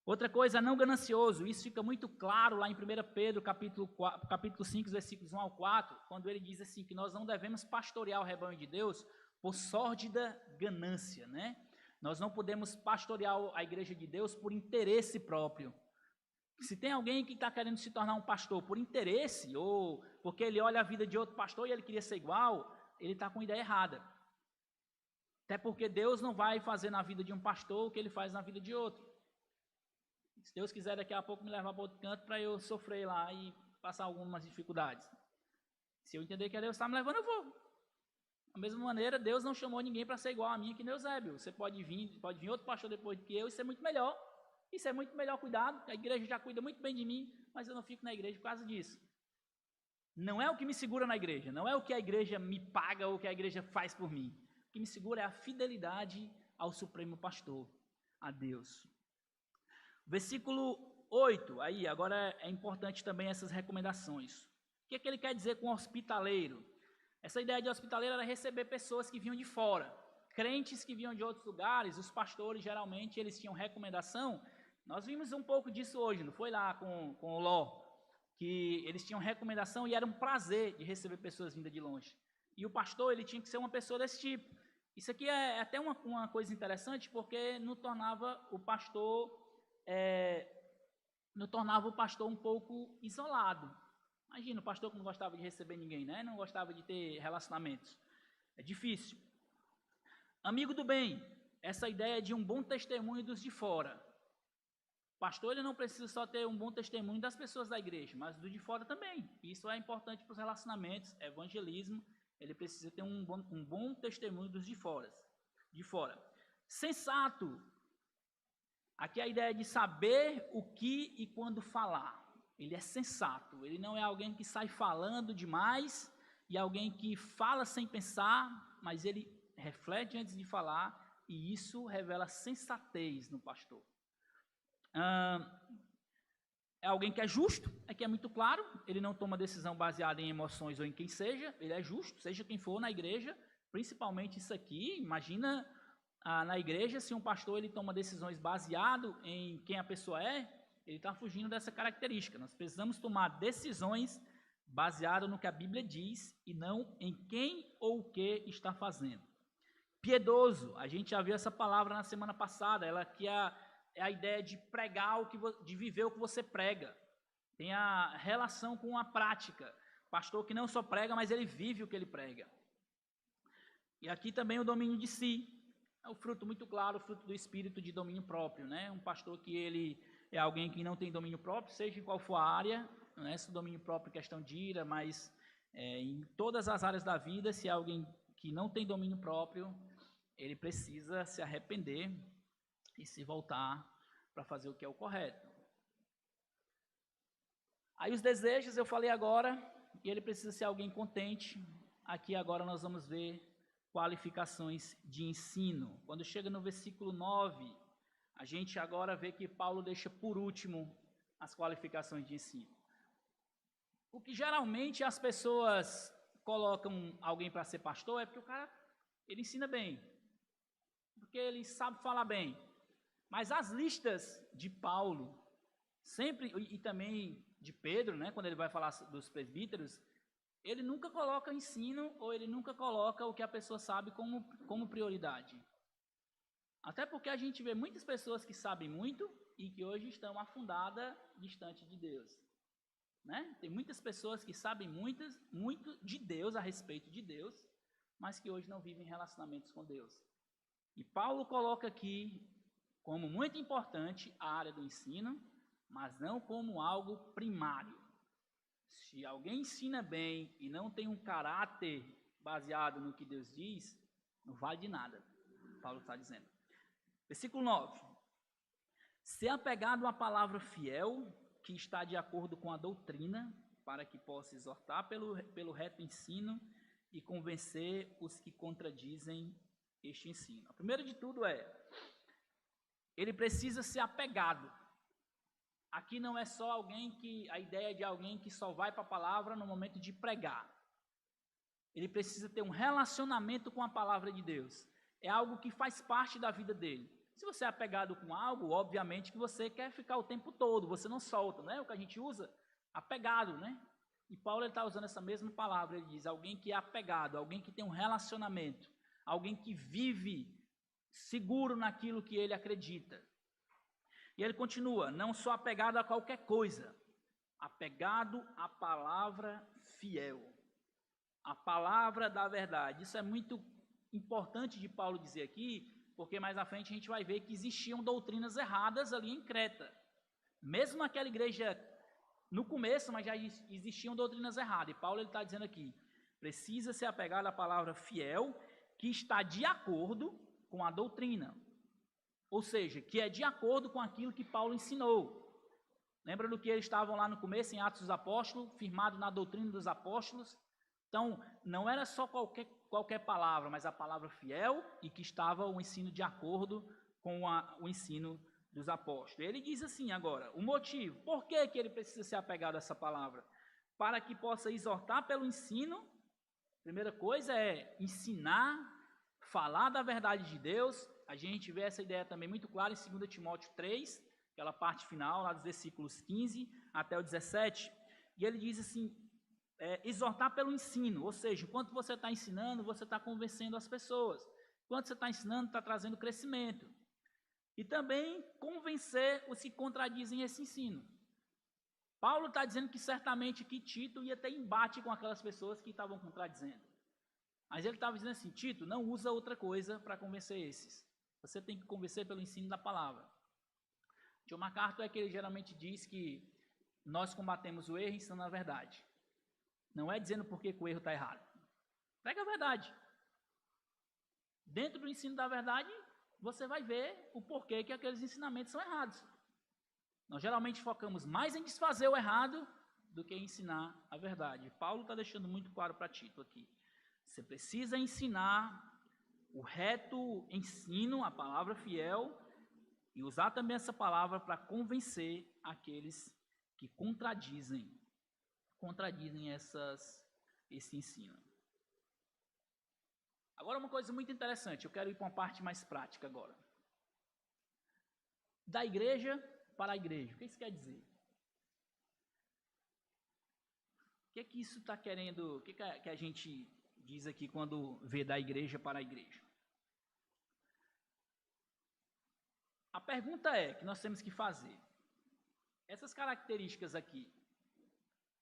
Speaker 1: Outra coisa, não ganancioso. Isso fica muito claro lá em 1 Pedro, capítulo 5, versículos 1 ao 4, quando ele diz assim, que nós não devemos pastorear o rebanho de Deus por sórdida ganância, né? Nós não podemos pastorear a igreja de Deus por interesse próprio. Se tem alguém que está querendo se tornar um pastor por interesse, ou porque ele olha a vida de outro pastor e ele queria ser igual, ele está com ideia errada. Até porque Deus não vai fazer na vida de um pastor o que ele faz na vida de outro. Se Deus quiser daqui a pouco me levar para outro canto para eu sofrer lá e passar algumas dificuldades. Se eu entender que Deus está me levando, eu vou. Da mesma maneira, Deus não chamou ninguém para ser igual a mim aqui no Eusébio. Você pode vir outro pastor depois do que eu e ser muito melhor. Isso é muito melhor cuidado. A igreja já cuida muito bem de mim, mas eu não fico na igreja por causa disso. Não é o que me segura na igreja, não é o que a igreja me paga ou o que a igreja faz por mim. O que me segura é a fidelidade ao Supremo Pastor, a Deus. Versículo 8, aí, agora é importante também essas recomendações. O que é que ele quer dizer com hospitaleiro? Essa ideia de hospitaleiro era receber pessoas que vinham de fora. Crentes que vinham de outros lugares, os pastores, geralmente, eles tinham recomendação. Nós vimos um pouco disso hoje, não foi lá com o Ló, que eles tinham recomendação e era um prazer de receber pessoas vindas de longe. E o pastor, ele tinha que ser uma pessoa desse tipo. Isso aqui é até uma coisa interessante, porque não tornava o pastor um pouco isolado. Imagina, o pastor que não gostava de receber ninguém, né? Não gostava de ter relacionamentos. É difícil. Amigo do bem, essa ideia de um bom testemunho dos de fora. O pastor ele não precisa só ter um bom testemunho das pessoas da igreja, mas do de fora também. Isso é importante para os relacionamentos, evangelismo. Ele precisa ter um bom testemunho dos de fora. Sensato. Aqui a ideia de saber o que e quando falar. Ele é sensato. Ele não é alguém que sai falando demais e alguém que fala sem pensar, mas ele reflete antes de falar e isso revela sensatez no pastor. É alguém que é justo, que é muito claro, ele não toma decisão baseada em emoções ou em quem seja, ele é justo, seja quem for na igreja, principalmente isso aqui, imagina na igreja, se um pastor ele toma decisões baseado em quem a pessoa é, ele está fugindo dessa característica. Nós precisamos tomar decisões baseado no que a Bíblia diz e não em quem ou o que está fazendo. Piedoso, a gente já viu essa palavra na semana passada, ela que é a ideia de pregar, de viver o que você prega. Tem a relação com a prática. Pastor que não só prega, mas ele vive o que ele prega. E aqui também o domínio de si. É o fruto muito claro, o fruto do espírito de domínio próprio, né? Um pastor que ele é alguém que não tem domínio próprio, seja em qual for a área, não é esse domínio próprio questão de ira, mas em todas as áreas da vida, se é alguém que não tem domínio próprio, ele precisa se arrepender e se voltar para fazer o que é o correto. Aí os desejos eu falei agora, e ele precisa ser alguém contente. Aqui agora nós vamos ver qualificações de ensino. Quando chega no versículo 9, a gente agora vê que Paulo deixa por último as qualificações de ensino. O que geralmente as pessoas colocam alguém para ser pastor é porque o cara, ele ensina bem, porque ele sabe falar bem. Mas as listas de Paulo, sempre, e também de Pedro, né, quando ele vai falar dos presbíteros, ele nunca coloca ensino ou ele nunca coloca o que a pessoa sabe como prioridade. Até porque a gente vê muitas pessoas que sabem muito e que hoje estão afundadas distante de Deus. Né? Tem muitas pessoas que sabem muito de Deus, a respeito de Deus, mas que hoje não vivem relacionamentos com Deus. E Paulo coloca aqui como muito importante a área do ensino, mas não como algo primário. Se alguém ensina bem e não tem um caráter baseado no que Deus diz, não vale de nada, Paulo está dizendo. Versículo 9. Ser apegado à palavra fiel, que está de acordo com a doutrina, para que possa exortar pelo reto ensino e convencer os que contradizem este ensino. O primeiro de tudo ele precisa ser apegado. Aqui não é só a ideia de alguém que só vai para a palavra no momento de pregar. Ele precisa ter um relacionamento com a palavra de Deus. É algo que faz parte da vida dele. Se você é apegado com algo, obviamente que você quer ficar o tempo todo, você não solta, né? O que a gente usa, apegado, né? E Paulo está usando essa mesma palavra, ele diz, alguém que é apegado, alguém que tem um relacionamento, alguém que vive seguro naquilo que ele acredita. E ele continua, não só apegado a qualquer coisa, apegado à palavra fiel, a palavra da verdade. Isso é muito importante de Paulo dizer aqui, porque mais à frente a gente vai ver que existiam doutrinas erradas ali em Creta. Mesmo naquela igreja, no começo, mas já existiam doutrinas erradas. E Paulo está dizendo aqui, precisa ser apegado à palavra fiel, que está de acordo com a doutrina. Ou seja, que é de acordo com aquilo que Paulo ensinou. Lembra do que eles estavam lá no começo, em Atos dos Apóstolos, firmado na doutrina dos apóstolos? Então, não era só qualquer palavra, mas a palavra fiel e que estava o ensino de acordo com o ensino dos apóstolos. Ele diz assim agora, o motivo, por que ele precisa ser apegado a essa palavra? Para que possa exortar pelo ensino. Primeira coisa é ensinar, falar da verdade de Deus. A gente vê essa ideia também muito clara em 2 Timóteo 3, aquela parte final, lá dos versículos 15 até o 17. E ele diz assim, exortar pelo ensino, ou seja, enquanto você está ensinando, você está convencendo as pessoas. Enquanto você está ensinando, está trazendo crescimento. E também convencer os que contradizem esse ensino. Paulo está dizendo que certamente que Tito ia ter embate com aquelas pessoas que estavam contradizendo. Mas ele estava dizendo assim, Tito, não usa outra coisa para convencer esses. Você tem que convencer pelo ensino da palavra. John MacArthur é que ele geralmente diz que nós combatemos o erro ensinando a verdade. Não é dizendo por que o erro está errado. Prega a verdade. Dentro do ensino da verdade, você vai ver o porquê que aqueles ensinamentos são errados. Nós geralmente focamos mais em desfazer o errado do que em ensinar a verdade. Paulo está deixando muito claro para Tito aqui. Você precisa ensinar o reto ensino, a palavra fiel, e usar também essa palavra para convencer aqueles que contradizem esse ensino. Agora, uma coisa muito interessante, eu quero ir para uma parte mais prática agora. Da igreja para a igreja. O que isso quer dizer? O que isso está querendo, o que a gente diz aqui quando vê da igreja para a igreja? A pergunta que nós temos que fazer, essas características aqui,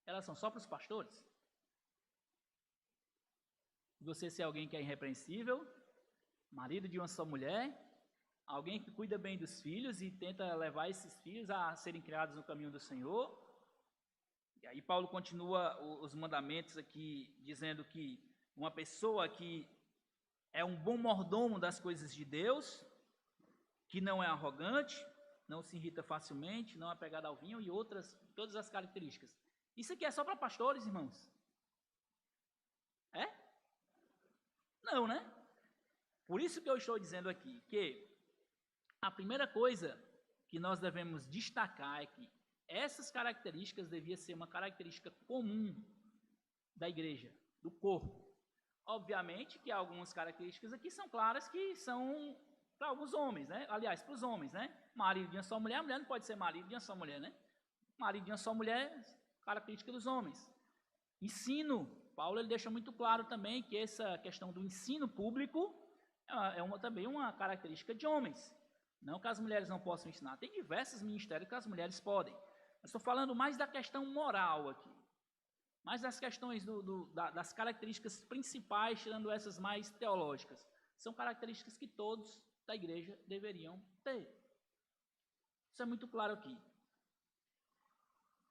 Speaker 1: elas são só para os pastores? Você ser alguém que é irrepreensível, marido de uma só mulher, alguém que cuida bem dos filhos e tenta levar esses filhos a serem criados no caminho do Senhor. E aí Paulo continua os mandamentos aqui, dizendo que uma pessoa que é um bom mordomo das coisas de Deus, que não é arrogante, não se irrita facilmente, não é apegado ao vinho e todas as características. Isso aqui é só para pastores, irmãos? É? Não, né? Por isso que eu estou dizendo aqui que a primeira coisa que nós devemos destacar é que essas características deviam ser uma característica comum da igreja, do corpo. Obviamente que algumas características aqui são claras que são para alguns homens, né? Aliás, para os homens, né? Marido de uma só mulher, a mulher não pode ser marido de uma só mulher, né? Marido de uma só mulher, característica dos homens. Ensino, Paulo ele deixa muito claro também que essa questão do ensino público também uma característica de homens. Não que as mulheres não possam ensinar, tem diversos ministérios que as mulheres podem. Eu estou falando mais da questão moral aqui, mais das questões das características principais, tirando essas mais teológicas. São características que todos da igreja deveriam ter. Isso é muito claro aqui.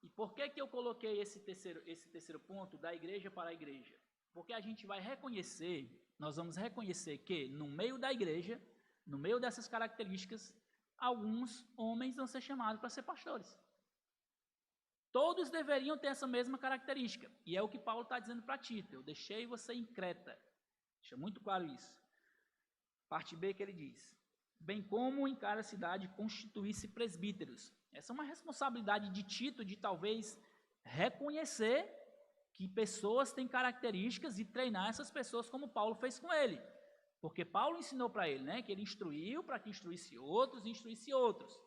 Speaker 1: E por que eu coloquei esse terceiro ponto, da igreja para a igreja? Porque a gente vai reconhecer, nós vamos reconhecer que no meio da igreja, no meio dessas características, alguns homens vão ser chamados para ser pastores. Todos deveriam ter essa mesma característica. E é o que Paulo está dizendo para Tito. Eu deixei você em Creta. Deixa muito claro isso. Parte B que ele diz. Bem como em cada cidade constituir-se presbíteros. Essa é uma responsabilidade de Tito de talvez reconhecer que pessoas têm características e treinar essas pessoas como Paulo fez com ele. Porque Paulo ensinou para ele, né, que ele instruiu para que instruísse outros e instruísse outros.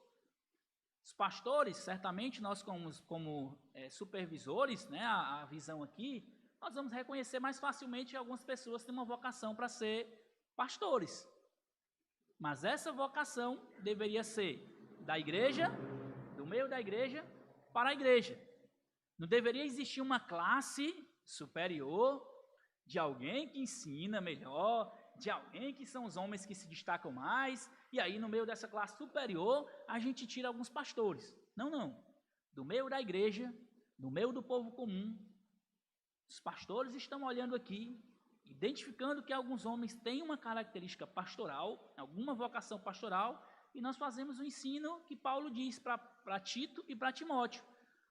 Speaker 1: Os pastores, certamente nós como supervisores, né, a visão aqui, nós vamos reconhecer mais facilmente que algumas pessoas têm uma vocação para ser pastores. Mas essa vocação deveria ser da igreja, do meio da igreja, para a igreja. Não deveria existir uma classe superior de alguém que ensina melhor, de alguém que são os homens que se destacam mais, e aí no meio dessa classe superior a gente tira alguns pastores. Não, não. Do meio da igreja, do meio do povo comum, os pastores estão olhando aqui, identificando que alguns homens têm uma característica pastoral, alguma vocação pastoral, e nós fazemos o ensino que Paulo diz para Tito e para Timóteo.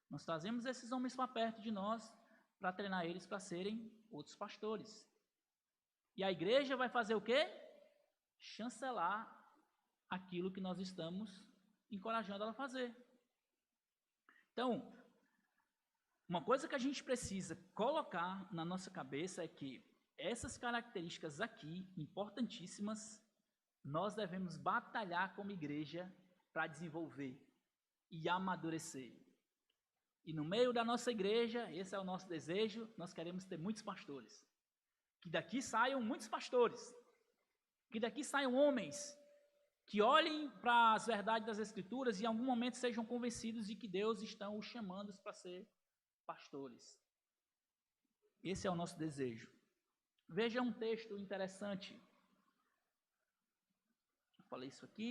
Speaker 1: Nós trazemos esses homens para perto de nós, para treinar eles para serem outros pastores. E a igreja vai fazer o quê? Chancelar aquilo que nós estamos encorajando ela a fazer. Então, uma coisa que a gente precisa colocar na nossa cabeça é que essas características aqui, importantíssimas, nós devemos batalhar como igreja para desenvolver e amadurecer. E no meio da nossa igreja, esse é o nosso desejo, nós queremos ter muitos pastores. Que daqui saiam muitos pastores. Que daqui saiam homens que olhem para as verdades das Escrituras e em algum momento sejam convencidos de que Deus está os chamando para ser pastores. Esse é o nosso desejo. Veja um texto interessante. Eu falei isso aqui.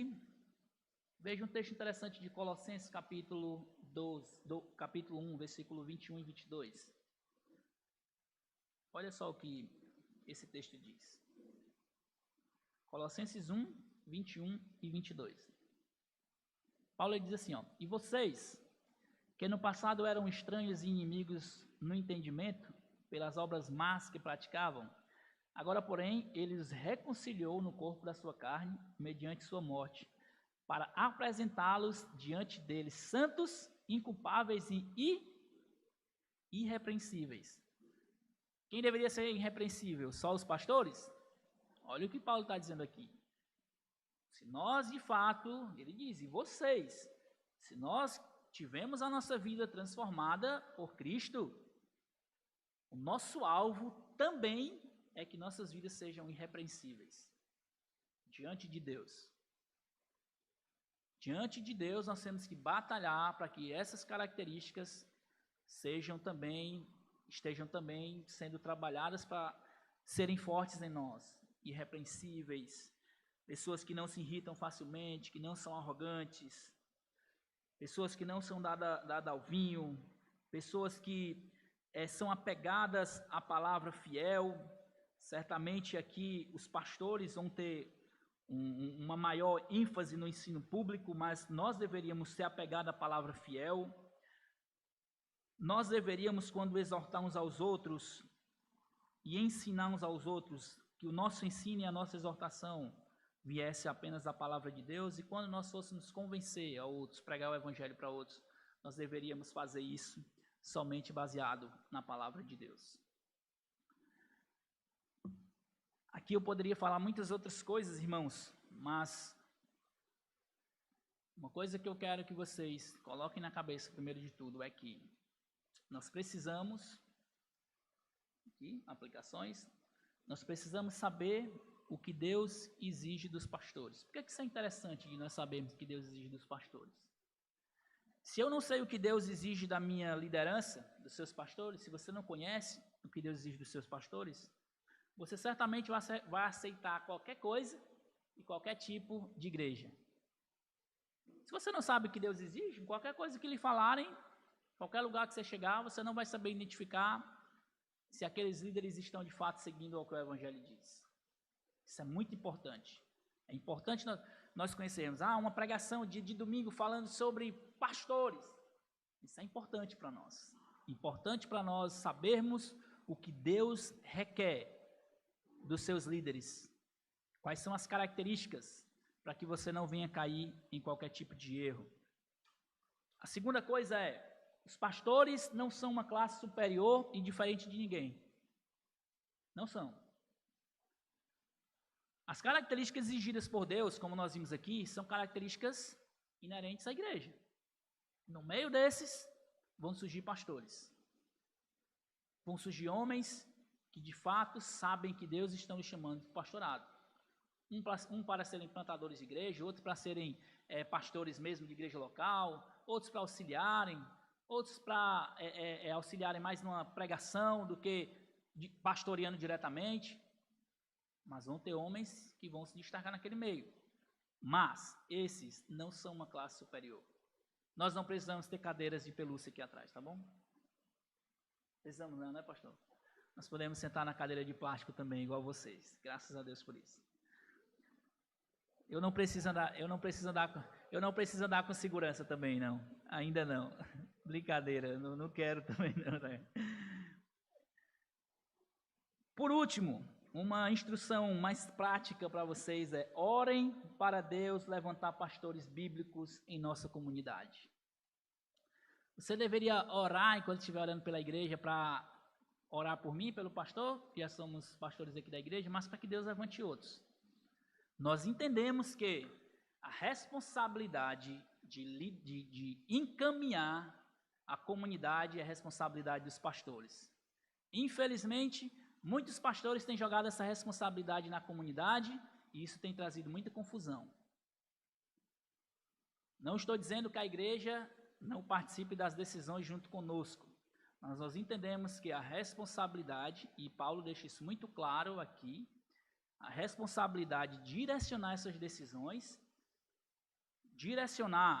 Speaker 1: Veja um texto interessante de Colossenses capítulo 1, versículo 21 e 22. Olha só o que esse texto diz. Colossenses 1, 21 e 22. Paulo diz assim, ó: E vocês, que no passado eram estranhos e inimigos no entendimento, pelas obras más que praticavam, agora, porém, ele os reconciliou no corpo da sua carne, mediante sua morte, para apresentá-los diante dele santos, inculpáveis e irrepreensíveis. Quem deveria ser irrepreensível? Só os pastores? Olha o que Paulo está dizendo aqui. Se nós, de fato, ele diz, e vocês, se nós tivemos a nossa vida transformada por Cristo, o nosso alvo também é que nossas vidas sejam irrepreensíveis diante de Deus. Diante de Deus, nós temos que batalhar para que essas características estejam também sendo trabalhadas para serem fortes em nós, irrepreensíveis, pessoas que não se irritam facilmente, que não são arrogantes, pessoas que não são dadas ao vinho, pessoas que são apegadas à palavra fiel. Certamente aqui os pastores vão ter uma maior ênfase no ensino público, mas nós deveríamos ser apegados à palavra fiel. Nós deveríamos, quando exortar uns aos outros e ensinar uns aos outros, que o nosso ensino e a nossa exortação viesse apenas da palavra de Deus, e quando nós fôssemos convencer a outros, pregar o evangelho para outros, nós deveríamos fazer isso somente baseado na palavra de Deus. Aqui eu poderia falar muitas outras coisas, irmãos, mas uma coisa que eu quero que vocês coloquem na cabeça, primeiro de tudo, é que nós precisamos, aqui, aplicações, nós precisamos saber o que Deus exige dos pastores. Por que isso é interessante de nós sabermos o que Deus exige dos pastores? Se eu não sei o que Deus exige da minha liderança, dos seus pastores, se você não conhece o que Deus exige dos seus pastores, você certamente vai aceitar qualquer coisa e qualquer tipo de igreja. Se você não sabe o que Deus exige, qualquer coisa que lhe falarem, qualquer lugar que você chegar, você não vai saber identificar se aqueles líderes estão de fato seguindo o que o Evangelho diz. Isso é muito importante. É importante nós conhecermos. Uma pregação de domingo falando sobre pastores. Isso é importante para nós. Importante para nós sabermos o que Deus requer dos seus líderes. Quais são as características para que você não venha cair em qualquer tipo de erro. A segunda coisa é, os pastores não são uma classe superior e diferente de ninguém. Não são. As características exigidas por Deus, como nós vimos aqui, são características inerentes à igreja. No meio desses, vão surgir pastores. Vão surgir homens que de fato sabem que Deus está lhe chamando de pastorado. Um para serem plantadores de igreja, outro para serem pastores mesmo de igreja local, outros para auxiliarem, outros para auxiliarem mais numa pregação do que pastoreando diretamente. Mas vão ter homens que vão se destacar naquele meio. Mas esses não são uma classe superior. Nós não precisamos ter cadeiras de pelúcia aqui atrás, tá bom? Precisamos não, né, pastor? Nós podemos sentar na cadeira de plástico também, igual vocês. Graças a Deus por isso. Eu não preciso andar com segurança também, não. Ainda não. Brincadeira, não quero também não, né? Por último, uma instrução mais prática para vocês é: orem para Deus levantar pastores bíblicos em nossa comunidade. Você deveria orar enquanto estiver orando pela igreja, para orar por mim, pelo pastor, que já somos pastores aqui da igreja, mas para que Deus levante outros. Nós entendemos que a responsabilidade de encaminhar a comunidade é a responsabilidade dos pastores. Infelizmente, muitos pastores têm jogado essa responsabilidade na comunidade e isso tem trazido muita confusão. Não estou dizendo que a igreja não participe das decisões junto conosco, mas nós entendemos que a responsabilidade, e Paulo deixa isso muito claro aqui, a responsabilidade de direcionar essas decisões, direcionar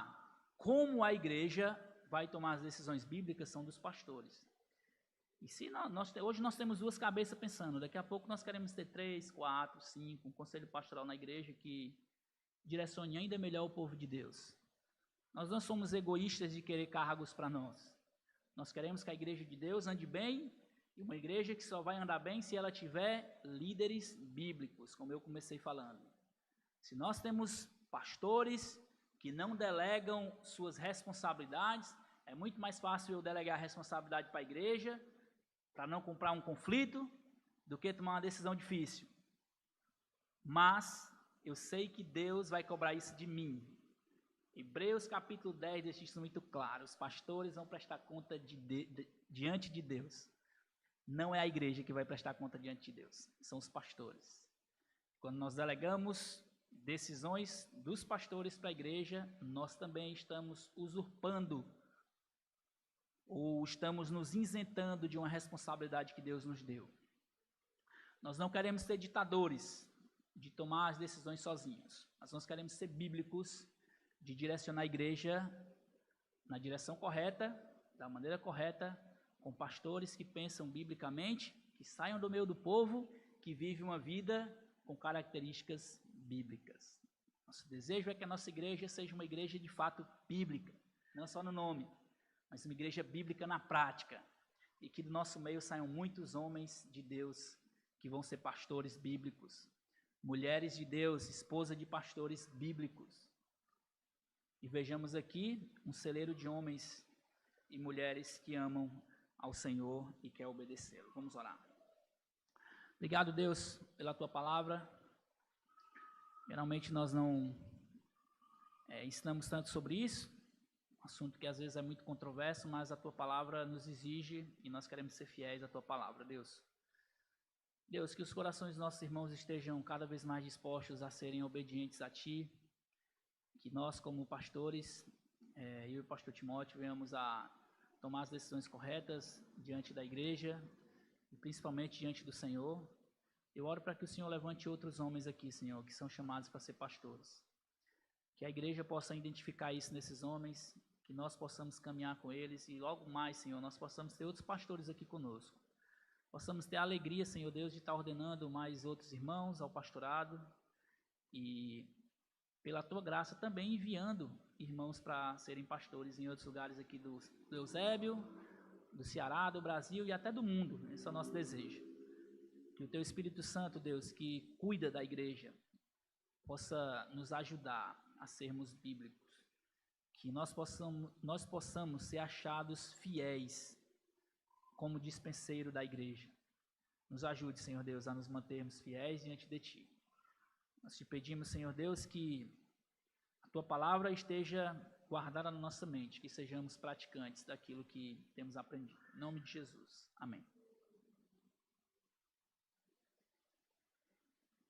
Speaker 1: como a igreja vai tomar as decisões bíblicas, são dos pastores. E se hoje nós temos duas cabeças pensando, daqui a pouco nós queremos ter 3, 4, 5, um conselho pastoral na igreja que direcione ainda melhor o povo de Deus. Nós não somos egoístas de querer cargos para nós. Nós queremos que a igreja de Deus ande bem, e uma igreja que só vai andar bem se ela tiver líderes bíblicos, como eu comecei falando. Se nós temos pastores que não delegam suas responsabilidades, é muito mais fácil eu delegar a responsabilidade para a igreja, para não comprar um conflito, do que tomar uma decisão difícil. mas eu sei que Deus vai cobrar isso de mim. Hebreus capítulo 10 deixa isso muito claro. Os pastores vão prestar conta diante de Deus. Não é a igreja que vai prestar conta diante de Deus, são os pastores. Quando nós delegamos decisões dos pastores para a igreja, nós também estamos usurpando ou estamos nos isentando de uma responsabilidade que Deus nos deu. Nós não queremos ser ditadores de tomar as decisões sozinhos, mas nós queremos ser bíblicos, de direcionar a igreja na direção correta, da maneira correta, com pastores que pensam biblicamente, que saiam do meio do povo, que vivem uma vida com características bíblicas. Nosso desejo é que a nossa igreja seja uma igreja de fato bíblica, não só no nome, mas uma igreja bíblica na prática, e que do nosso meio saiam muitos homens de Deus que vão ser pastores bíblicos, mulheres de Deus, esposa de pastores bíblicos. E vejamos aqui um celeiro de homens e mulheres que amam ao Senhor e quer obedecê-lo. Vamos orar. Obrigado, Deus, pela tua palavra. Geralmente nós não ensinamos tanto sobre isso, um assunto que às vezes é muito controverso, mas a tua palavra nos exige e nós queremos ser fiéis à tua palavra, Deus. Deus, que os corações dos nossos irmãos estejam cada vez mais dispostos a serem obedientes a ti, que nós como pastores, eu e o pastor Timóteo, venhamos a tomar as decisões corretas diante da igreja e principalmente diante do Senhor. Eu oro para que o Senhor levante outros homens aqui, Senhor, que são chamados para ser pastores. Que a igreja possa identificar isso nesses homens, que nós possamos caminhar com eles e logo mais, Senhor, nós possamos ter outros pastores aqui conosco. Possamos ter a alegria, Senhor Deus, de estar ordenando mais outros irmãos ao pastorado e, pela tua graça, também enviando irmãos para serem pastores em outros lugares aqui do Eusébio, do Ceará, do Brasil e até do mundo. Esse é o nosso desejo. Que o teu Espírito Santo, Deus, que cuida da igreja, possa nos ajudar a sermos bíblicos. Que nós possamos ser achados fiéis como dispenseiro da igreja. Nos ajude, Senhor Deus, a nos mantermos fiéis diante de ti. Nós te pedimos, Senhor Deus, que a tua palavra esteja guardada na nossa mente, que sejamos praticantes daquilo que temos aprendido. Em nome de Jesus. Amém.